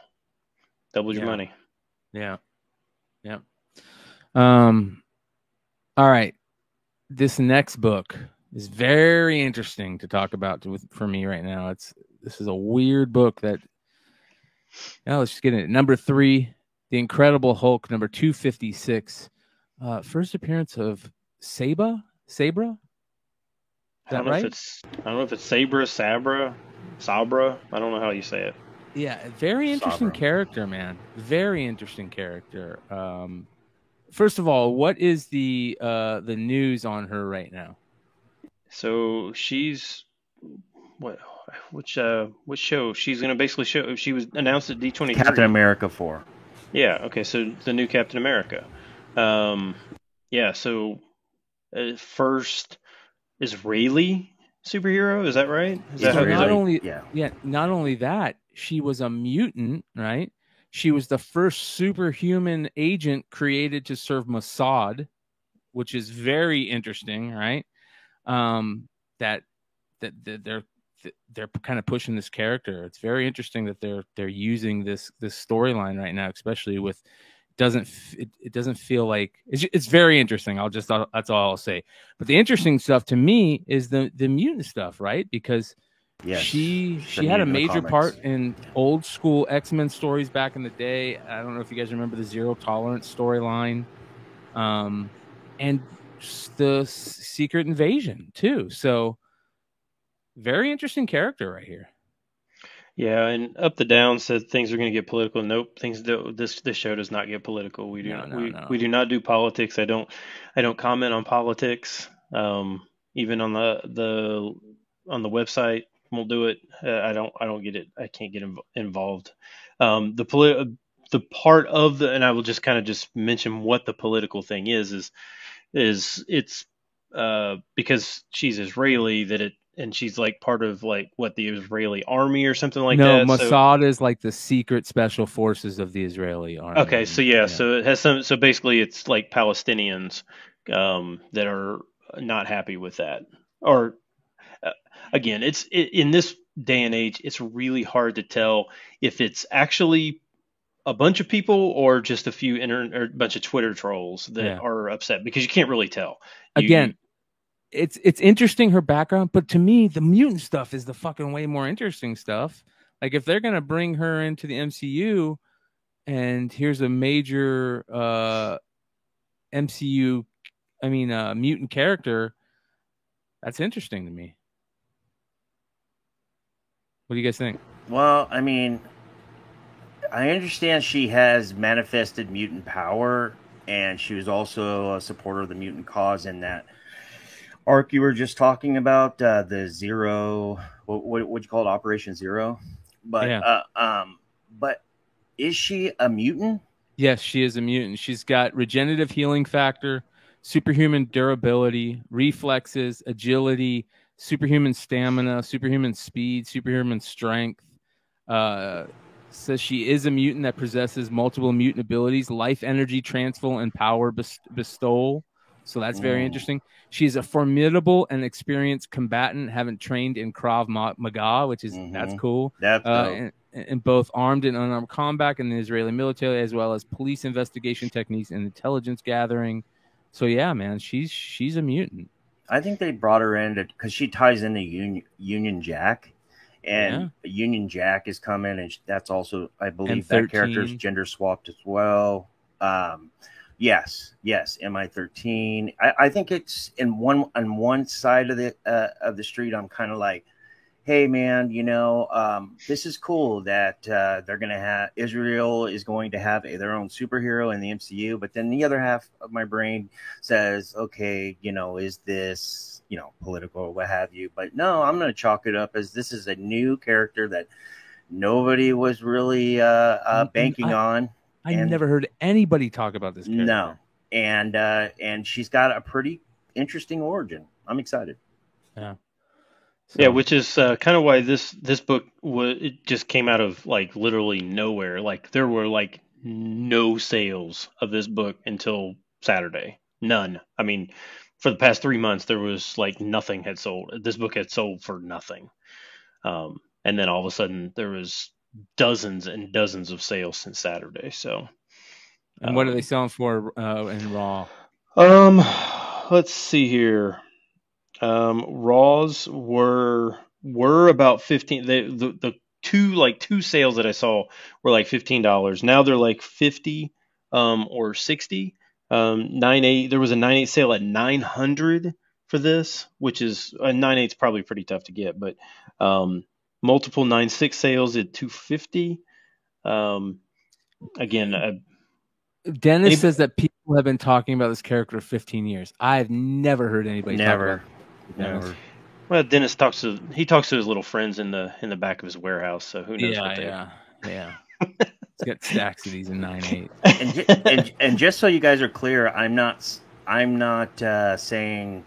Doubled your money. Yeah. All right. This next book is very interesting to talk about for me right now. This is a weird book that. Now let's just get it. Number 3, The Incredible Hulk, number 256. First appearance of Sabra. Is that right? I don't know if it's Sabra. I don't know how you say it. Yeah, very interesting character, man. Very interesting character. First of all, what is the news on her right now? So she's which show? She's going to basically show. She was announced at D23. Captain America 4. Yeah. Okay. So the new Captain America. Yeah. So first Israeli superhero. Is that right? Not only that, she was a mutant, right? She was the first superhuman agent created to serve Mossad, which is very interesting, right? That they're kind of pushing this character. It's very interesting that they're using this storyline right now, especially with it doesn't feel like it's very interesting. That's all I'll say. But the interesting stuff to me is the mutant stuff, right? Because she had a major part in old school X-Men stories back in the day. I don't know if you guys remember the Zero Tolerance storyline, and the Secret Invasion too. So very interesting character right here. Yeah, and Up the Down said things are going to get political. Nope, this show does not get political. We do not do politics. I don't comment on politics. Even on the website, won't do it. I don't get it. I can't get involved. The part of and I will just kind of just mention what the political thing is it's because she's Israeli and she's like part of like what the Israeli army or something like that. No, Mossad is like the secret special forces of the Israeli army. Okay, so so it has so basically it's like Palestinians that are not happy with that. Or again, in this day and age, it's really hard to tell if it's actually a bunch of people or just a few or a bunch of Twitter trolls that are upset, because you can't really tell. It's interesting, her background, but to me, the mutant stuff is the fucking way more interesting stuff. Like, if they're gonna bring her into the MCU, and here's a major MCU, mutant character, that's interesting to me. What do you guys think? Well, I mean, I understand she has manifested mutant power, and she was also a supporter of the mutant cause in that arc you were just talking about, the Zero, what you call it, Operation Zero. But but is she a mutant? Yes, she is a mutant. She's got regenerative healing factor, superhuman durability, reflexes, agility, superhuman stamina, superhuman speed, superhuman strength. Says she is a mutant that possesses multiple mutant abilities: life energy transfer and power bestowal. So that's very interesting. She is a formidable and experienced combatant, having trained in Krav Maga, which is that's cool. That's dope. In both armed and unarmed combat in the Israeli military, as well as police investigation techniques and intelligence gathering. So yeah, man, she's a mutant. I think they brought her in because she ties into Union Jack, and Union Jack is coming, and that's also, I believe, M13. That character's gender swapped as well. Yes, MI13. I think it's on one side of the street. I'm kind of like, hey man, this is cool that they're gonna have, Israel is going to have their own superhero in the MCU. But then the other half of my brain says, okay, is this political or what have you? But no, I'm gonna chalk it up as this is a new character that nobody was really banking on. I never heard anybody talk about this character. No, and she's got a pretty interesting origin. I'm excited. Yeah. So. Yeah, which is kind of why this book it just came out of like literally nowhere. Like there were like no sales of this book until Saturday. None. I mean, for the past 3 months, there was like nothing had sold. This book had sold for nothing. And then all of a sudden there was dozens and dozens of sales since Saturday. So, and what are they selling for in Raw? Let's see here. Raws were about 15. The two sales that I saw were like $15. Now they're like 50 or 60. 9.8. There was a 9.8 sale at 900 for this, which is a 9.8 is probably pretty tough to get, but multiple 9.6 sales at 250. Again, Dennis says that people have been talking about this character for 15 years. I've never heard anybody talk about it. Never. Well, Dennis talks to his little friends in the back of his warehouse, so who knows? Yeah. He's got stacks of these in 9.8. And just so you guys are clear, I'm not saying,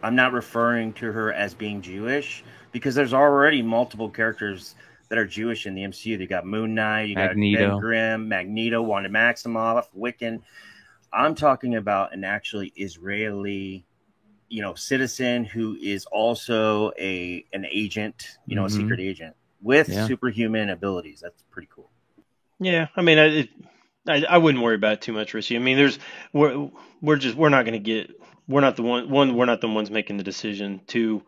I'm not referring to her as being Jewish, because there's already multiple characters that are Jewish in the MCU. You got Moon Knight, you Magneto. got Ben Grimm, Magneto, Wanda Maximoff, Wiccan. I'm talking about an actually Israeli citizen who is also an agent, a secret agent with superhuman abilities. That's pretty cool. Yeah, I mean, I wouldn't worry about it too much, Richie. I mean, we're not going to get, we're not the ones making the decision. To,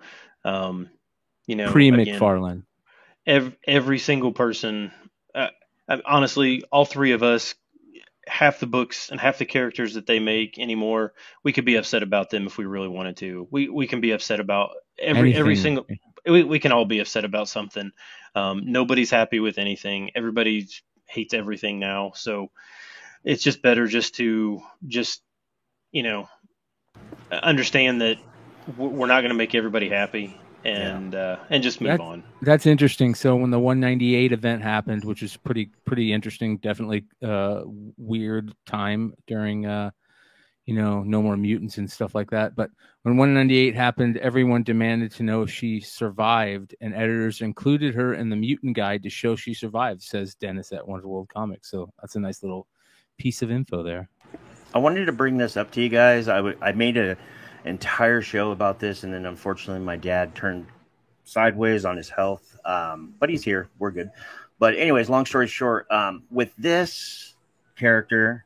pre-McFarlane. Every single person, honestly, all three of us, half the books and half the characters that they make anymore, we could be upset about them if we really wanted to. We can be upset about every single. We can all be upset about something. Nobody's happy with anything. Everybody hates everything now. So it's just better just to understand that we're not going to make everybody happy. And just move on. That's interesting. So when the 198 event happened, which was pretty interesting, definitely weird time during No More Mutants and stuff like that. But when 198 happened, everyone demanded to know if she survived, and editors included her in the mutant guide to show she survived, says Dennis at Wonderful World Comics. So that's a nice little piece of info there. I wanted to bring this up to you guys. I made an entire show about this, and then unfortunately my dad turned sideways on his health, but he's here, we're good. But anyways, long story short, with this character,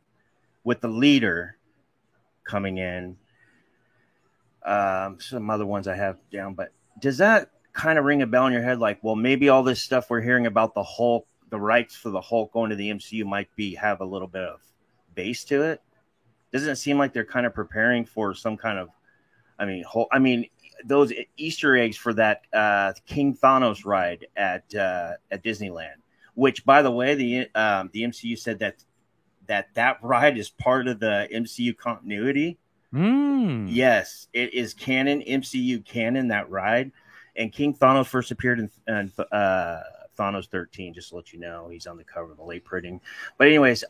with the leader coming in, some other ones I have down, but does that kind of ring a bell in your head? Like, well, maybe all this stuff we're hearing about the Hulk, the rights for the Hulk going to the MCU might have a little bit of base to it. Doesn't it seem like they're kind of preparing for some kind of, those Easter eggs for that King Thanos ride at Disneyland, which, by the way, the MCU said that ride is part of the MCU continuity. Yes, it is canon, MCU canon, that ride. And King Thanos first appeared in Thanos 13, just to let you know. He's on the cover of the late printing. But anyways,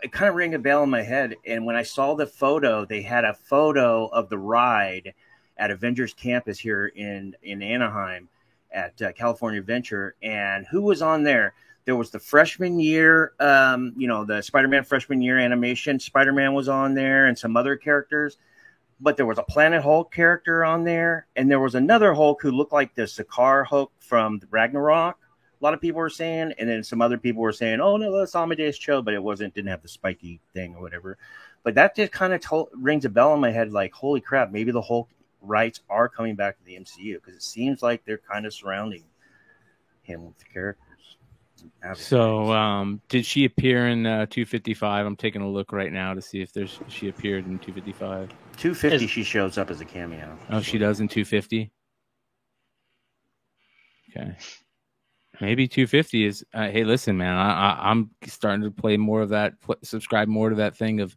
it kind of rang a bell in my head. And when I saw the photo, they had a photo of the ride at Avengers Campus here in Anaheim at California Adventure. And who was on there? There was the freshman year, the Spider-Man freshman year animation. Spider-Man was on there and some other characters. But there was a Planet Hulk character on there. And there was another Hulk who looked like the Sakaar Hulk from Ragnarok. A lot of people were saying, and then some other people were saying, "Oh no, that's Amadeus Cho," but it didn't have the spiky thing or whatever. But that just kind of rings a bell in my head, like, holy crap, maybe the Hulk rights are coming back to the MCU, because it seems like they're kind of surrounding him with the characters. So, did she appear in 255? I'm taking a look right now to see if she appeared in 255. 250, she shows up as a cameo. Oh, she does in 250. Okay. Maybe 250 is. Hey, listen, man. I'm starting to play more of that. Subscribe more to that thing of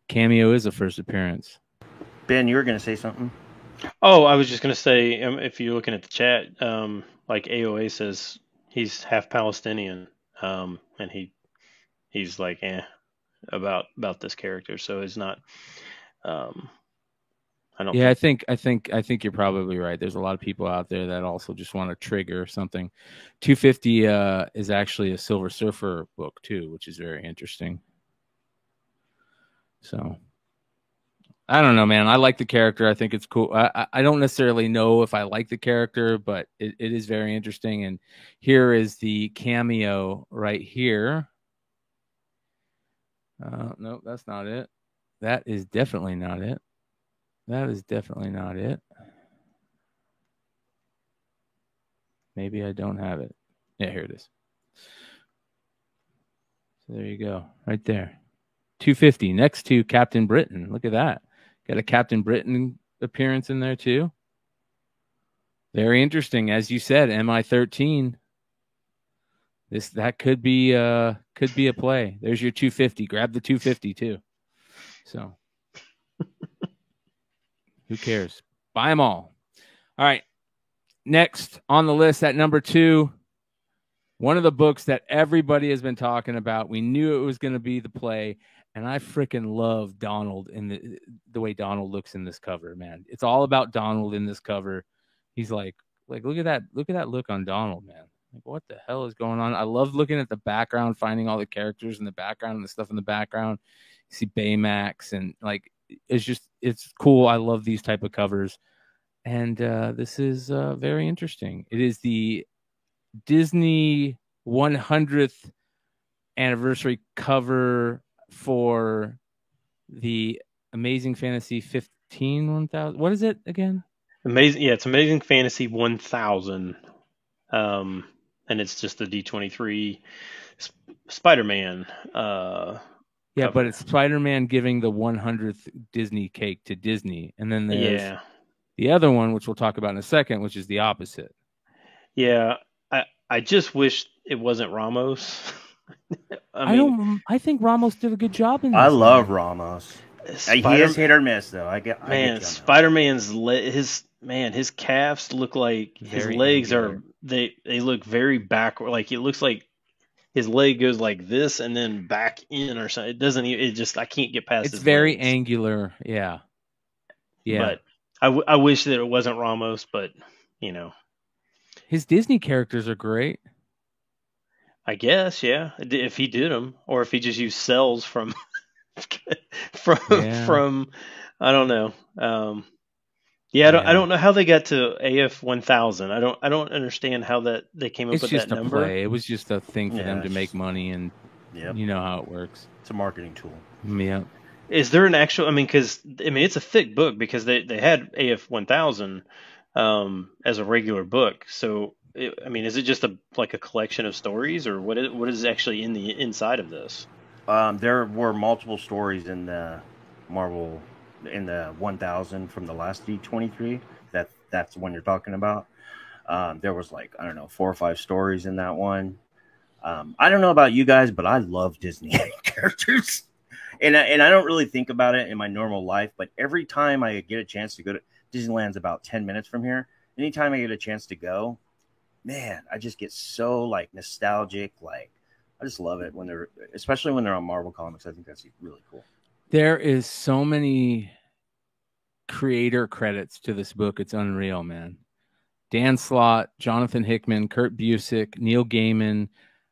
cameo is a first appearance. Ben, you were going to say something? Oh, I was just going to say, if you're looking at the chat, like AOA says, he's half Palestinian, and he's like, about this character. So it's not. I don't. Yeah, I think you're probably right. There's a lot of people out there that also just want to trigger something. 250 is actually a Silver Surfer book too, which is very interesting. So I don't know, man. I like the character. I think it's cool. I don't necessarily know if I like the character, but it is very interesting. And here is the cameo right here. No, that's not it. That is definitely not it. That is definitely not it. Maybe I don't have it. Yeah, here it is. So there you go. Right there. 250 next to Captain Britain. Look at that. Got a Captain Britain appearance in there too. Very interesting. As you said, MI13. That could be a play. There's your 250. Grab the 250 too. So who cares? Buy them all. All right. Next on the list at number 2, one of the books that everybody has been talking about. We knew it was going to be the play, and I freaking love Donald in the way Donald looks in this cover, man. It's all about Donald in this cover. He's like look at that look on Donald, man. Like, what the hell is going on? I love looking at the background, finding all the characters in the background and the stuff in the background. You see Baymax and it's cool. I love these type of covers. And this is very interesting. It is the Disney 100th anniversary cover for the Amazing Fantasy 1000. What is it again? It's Amazing Fantasy 1000. And it's just the D23 Spider-Man. Yeah, but it's Spider-Man giving the 100th Disney cake to Disney. And then there's the other one, which we'll talk about in a second, which is the opposite. Yeah, I just wish it wasn't Ramos. I think Ramos did a good job in this. I love Ramos. He is hit or miss, though. Spider-Man's his calves look like his legs angular. They look very backward. Like it looks like his leg goes like this and then back in or something. It doesn't even. It just I can't get past. It's very legs. Angular. Yeah. But I wish that it wasn't Ramos, but his Disney characters are great. I guess, yeah. If he did them, or if he just used cells from I don't know. Yeah, I don't know how they got to AF 1000. I don't understand how that they came up It's with just that a number. play. It was just a thing for them to it's make just- money, and Yep. you know how it works. It's a marketing tool. Yeah. Is there an actual? Because it's a thick book because they had AF 1000 as a regular book. So is it just like a collection of stories, or what is actually in the inside of this? There were multiple stories in the Marvel in the 1000 from the last D23. That's the one you're talking about. There was like, I don't know, 4 or 5 stories in that one. I don't know about you guys, but I love Disney characters, and I don't really think about it in my normal life. But every time I get a chance to go to Disneyland's about 10 minutes from here. Anytime I get a chance to go, man, I just get so like nostalgic. Like I just love it especially when they're on Marvel Comics. I think that's really cool. There is so many creator credits to this book. It's unreal, man. Dan Slott, Jonathan Hickman, Kurt Busiek, Neil Gaiman,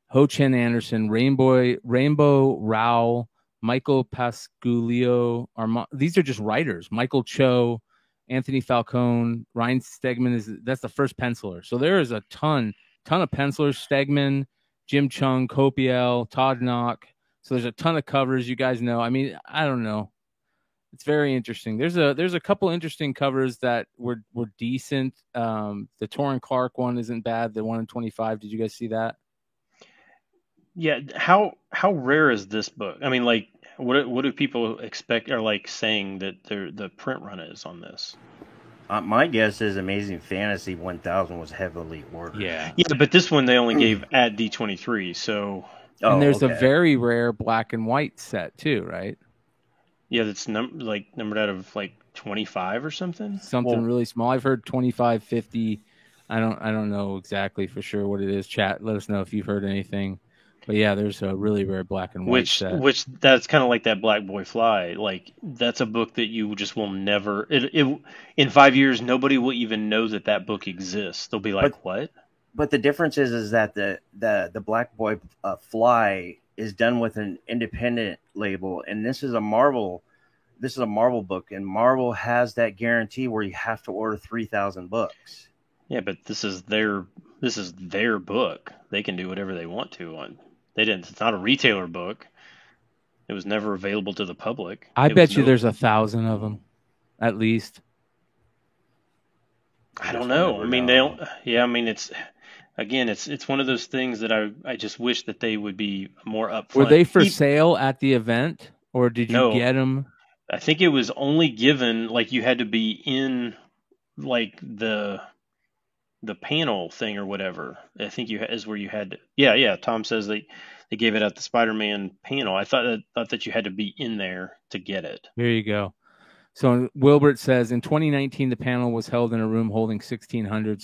Ho Chen Anderson, Rainbow Rowell, Michael Pasculio. These are just writers. Michael Cho, Anthony Falcone, Ryan Stegman that's the first penciler. So there is a ton of pencilers. Stegman, Jim Chung, Copiel, Todd Knock. So there's a ton of covers. You guys know. I mean, I don't know. It's very interesting. There's a couple interesting covers that were decent. The Torrin Clark one isn't bad. The 1 in 25. Did you guys see that? Yeah. How rare is this book? I mean, like, what do people expect or like saying that the print run is on this? My guess is Amazing Fantasy 1000 was heavily ordered. Yeah, but this one they only gave at D23. So. And there's a very rare black and white set too, right? Yeah, that's numbered out of like 25 or something. Something really small. I've heard 25, 50. I don't know exactly for sure what it is. Chat, let us know if you've heard anything. But yeah, there's a really rare black and white set. Which that's kind of like that Black Boy Fly. Like that's a book that you just will never. In 5 years, nobody will even know that book exists. They'll be like, "What?" But the difference is that the Black Boy Fly is done with an independent label, and this is a Marvel book, and Marvel has that guarantee where you have to order 3,000 books. Yeah, but this is their book. They can do whatever they want to on. They didn't. It's not a retailer book. It was never available to the public. I bet you there's 1,000 of them, at least. I don't know. I mean, they don't. Yeah, I mean, it's one of those things that I just wish that they would be more upfront. Were they for sale at the event, or did you get them? I think it was only given like you had to be in like the panel thing or whatever. I think is where you had to. Yeah. Tom says they gave it at the Spider-Man panel. I thought that you had to be in there to get it. There you go. So Wilbert says in 2019 the panel was held in a room holding 1,600.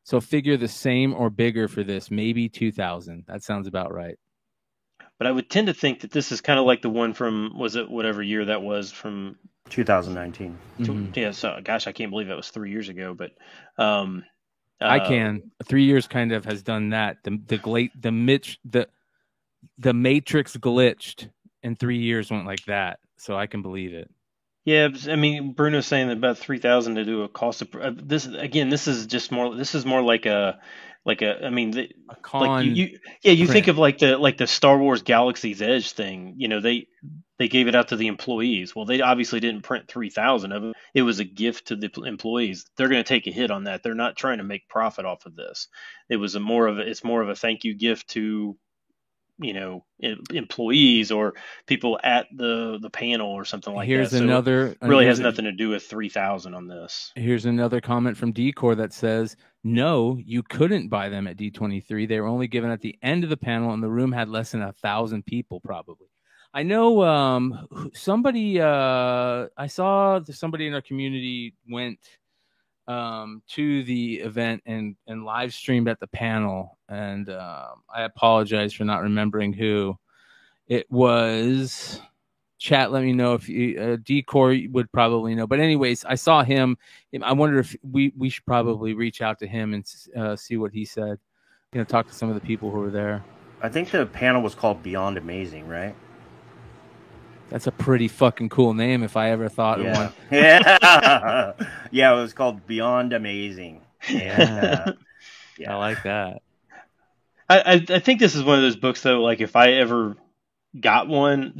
So figure the same or bigger for this, maybe 2,000. That sounds about right. But I would tend to think that this is kind of like the one from, was it whatever year that was from? 2019. Mm-hmm. Yeah. So, gosh, I can't believe that was 3 years ago. But I can. 3 years kind of has done that. The Matrix glitched, and 3 years went like that. So I can believe it. Yeah, I mean, Bruno's saying that about 3,000 to do a cost of this. Again, this is more like a. I mean, a con. You think of like the Star Wars Galaxy's Edge thing. You know, they gave it out to the employees. Well, they obviously didn't print 3,000 of it. It was a gift to the employees. They're going to take a hit on that. They're not trying to make profit off of this. It's more of a thank you gift to, you know, employees or people at the panel or something like that. So really has nothing to do with 3,000 on this. Here's another comment from Decor that says, no, you couldn't buy them at D23. They were only given at the end of the panel, and the room had less than 1,000 people probably. I know somebody, I saw somebody in our community went to the event and live streamed at the panel, and I apologize for not remembering who it was. Chat, let me know if you, Decor would probably know. But anyways, I saw him. I wonder if we should probably reach out to him and see what he said. You know, talk to some of the people who were there. I think the panel was called Beyond Amazing, right? That's a pretty fucking cool name if I ever thought of one. Yeah. Yeah, it was called Beyond Amazing. Yeah. Yeah. I like that. I think this is one of those books though. Like if I ever got one,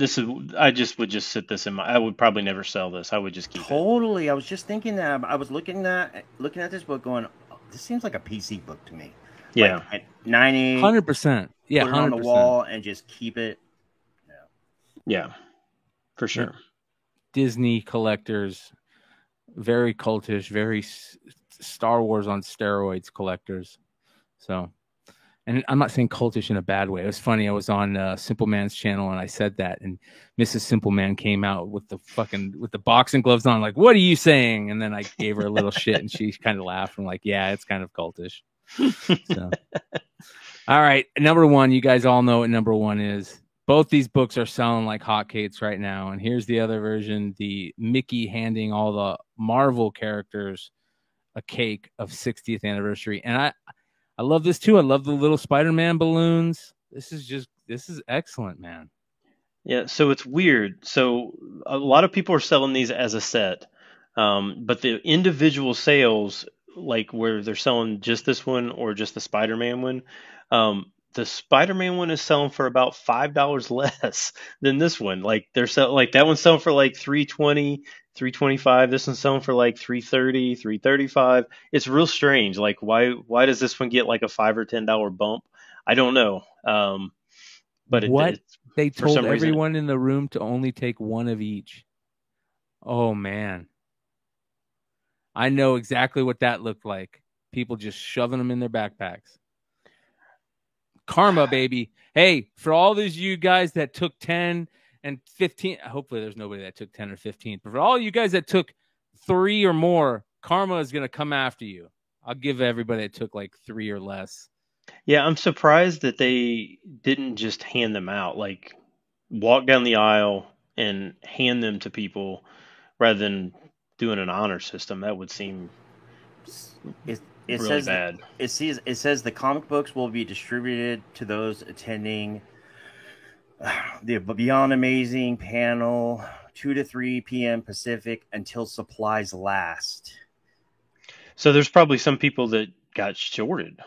I would just sit this in my. I would probably never sell this. I would just keep it. Totally. I was just thinking that. I was looking at this book, going, oh, "This seems like a PC book to me." Yeah, like at 90, 100%. Yeah, put it 100%. on the wall and just keep it. Yeah, for sure. Disney collectors, very cultish, very Star Wars on steroids collectors. So, and I'm not saying cultish in a bad way. It was funny. I was on Simple Man's channel and I said that, and Mrs. Simple Man came out with the boxing gloves on, like, "What are you saying?" And then I gave her a little shit, and she kind of laughed and like, "Yeah, it's kind of cultish." So, all right, number one. You guys all know what number one is. Both these books are selling like hotcakes right now. And here's the other version, the Mickey handing all the Marvel characters a cake of 60th anniversary. And I love this too. I love the little Spider-Man balloons. This is excellent, man. Yeah, so it's weird. So a lot of people are selling these as a set. But the individual sales, like where they're selling just this one or just the Spider-Man one, the Spider-Man one is selling for about $5 less than this one. Like they're like that one's selling for like $320, $325. This one's selling for like $330, $335. It's real strange. Like why does this one get like a $5 or $10 bump? I don't know. But they told everyone in the room to only take one of each. Oh man. I know exactly what that looked like. People just shoving them in their backpacks. Karma, baby. Hey, for all those you guys that took 10 and 15, hopefully there's nobody that took 10 or 15, but for all you guys that took 3 or more, karma is going to come after you. I'll give everybody that took like 3 or less. Yeah, I'm surprised that they didn't just hand them out, like walk down the aisle and hand them to people rather than doing an honor system. That would seem it really says bad. It says the comic books will be distributed to those attending the Beyond Amazing panel 2 to 3 p.m. Pacific until supplies last. So there's probably some people that got shorted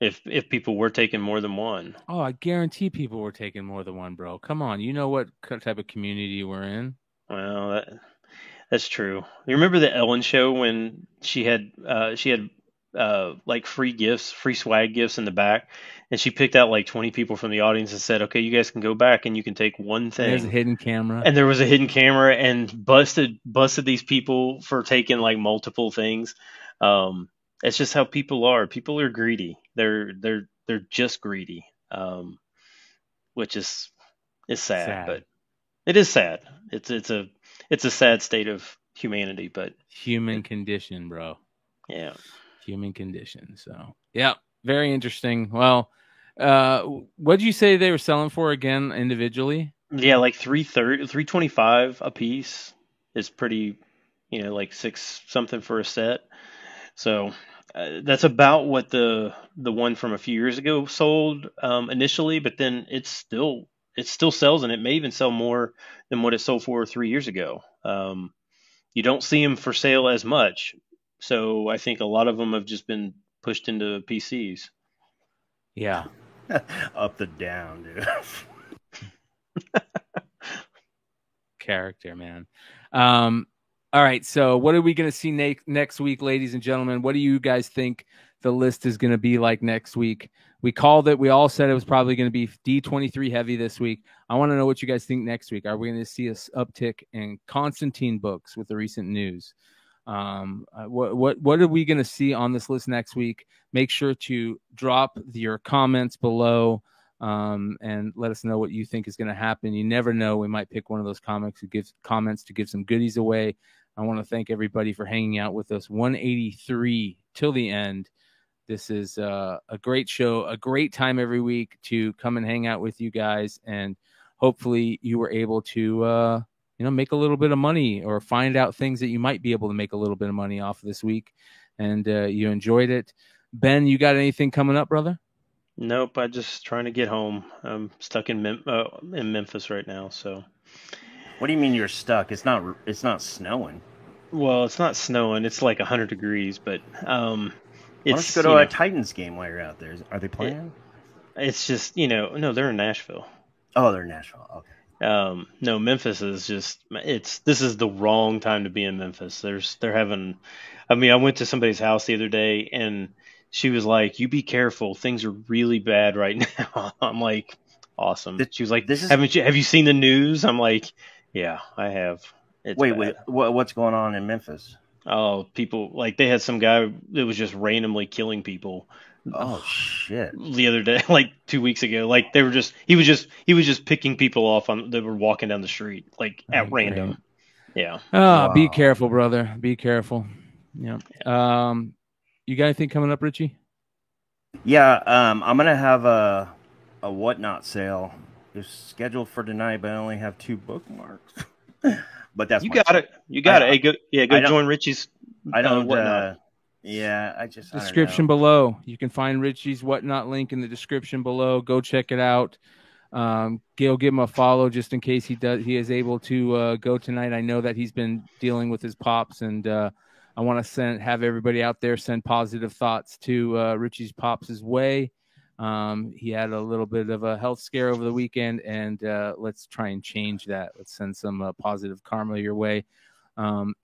if people were taking more than one. Oh, I guarantee people were taking more than one, bro. Come on, you know what type of community we're in. Well, that's true. You remember the Ellen show when she had like free gifts, free swag gifts in the back, and she picked out like 20 people from the audience and said, "Okay, you guys can go back and you can take one thing." There's a hidden camera, and there was a hidden camera, and busted these people for taking like multiple things. It's just how people are. People are greedy. They're just greedy, which is sad, but it is sad. It's a sad state of humanity, but human condition, bro. Yeah. Human condition. So, yeah, very interesting. Well, what did you say they were selling for again individually? Yeah, like $330, $325 a piece is pretty, like $6 something for a set. So that's about what the one from a few years ago sold initially, but then it still sells, and it may even sell more than what it sold for 3 years ago. You don't see them for sale as much. So I think a lot of them have just been pushed into PCs. Yeah. Up the down, dude. Character, man. All right. So what are we going to see next week, ladies and gentlemen? What do you guys think the list is going to be like next week? We called it. We all said it was probably going to be D23 heavy this week. I want to know what you guys think next week. Are we going to see an uptick in Constantine books with the recent news? What are we going to see on this list next week? Make sure to drop your comments below and let us know what you think is going to happen. You never know. We might pick one of those comments to give some goodies away. I want to thank everybody for hanging out with us. 183 till the end. This is a great show, a great time every week to come and hang out with you guys. And hopefully you were able to, make a little bit of money or find out things that you might be able to make a little bit of money off this week. And you enjoyed it. Ben, you got anything coming up, brother? Nope. I'm just trying to get home. I'm stuck in Memphis right now. So What do you mean you're stuck? It's not snowing. Well, it's not snowing. It's like 100 degrees, but Why don't it's you go to a Titans game while you're out there? Are they playing? it's just no, they're in Nashville. Oh, they're in Nashville. Okay. No, Memphis is just this is the wrong time to be in Memphis. They're having, I mean, I went to somebody's house the other day and she was like, "You be careful, things are really bad right now." I'm like, "Awesome." She was like, have you seen the news?" I'm like, "Yeah, I have." Wait, what's going on in Memphis? Oh, people like they had some guy that was just randomly killing people. Oh shit! The other day, like 2 weeks ago, like he was just picking people off that were walking down the street, like at random. Yeah. Wow. Be careful, brother. Be careful. Yeah. You got anything coming up, Richie? Yeah. I'm gonna have a whatnot sale. It's scheduled for tonight, but I only have 2 bookmarks. But that's you got it. Hey, go join Richie's. I don't. I description below. You can find Richie's whatnot link in the description below. Go check it out. Gail, give him a follow just in case he is able to go tonight. I know that he's been dealing with his pops, and I want to have everybody out there send positive thoughts to Richie's pops' way. He had a little bit of a health scare over the weekend, and let's try and change that. Let's send some positive karma your way.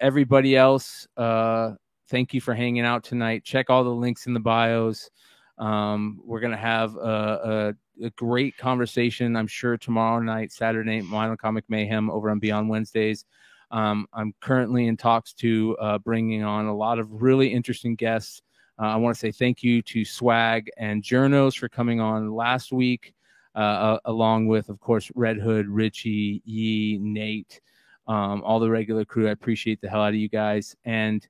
Everybody else, thank you for hanging out tonight. Check all the links in the bios. We're going to have a great conversation, I'm sure, tomorrow night, Saturday night, Minor Comic Mayhem over on Beyond Wednesdays. I'm currently in talks to bringing on a lot of really interesting guests. I want to say thank you to Swag and Journos for coming on last week, along with, of course, Red Hood, Richie, Yee, Nate, all the regular crew. I appreciate the hell out of you guys. And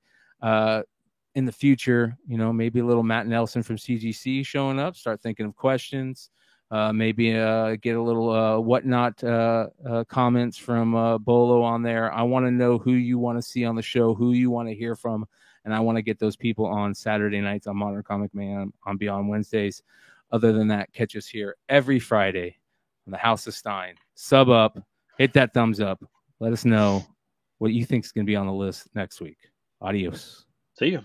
in the future, maybe a little Matt Nelson from CGC showing up, start thinking of questions. Maybe get a little whatnot comments from Bolo on there. I want to know who you want to see on the show, who you want to hear from. And I want to get those people on Saturday nights on Modern Comic Man on Beyond Wednesdays. Other than that, catch us here every Friday on the House of Stein. Sub up, hit that thumbs up. Let us know what you think is going to be on the list next week. Adios. See you.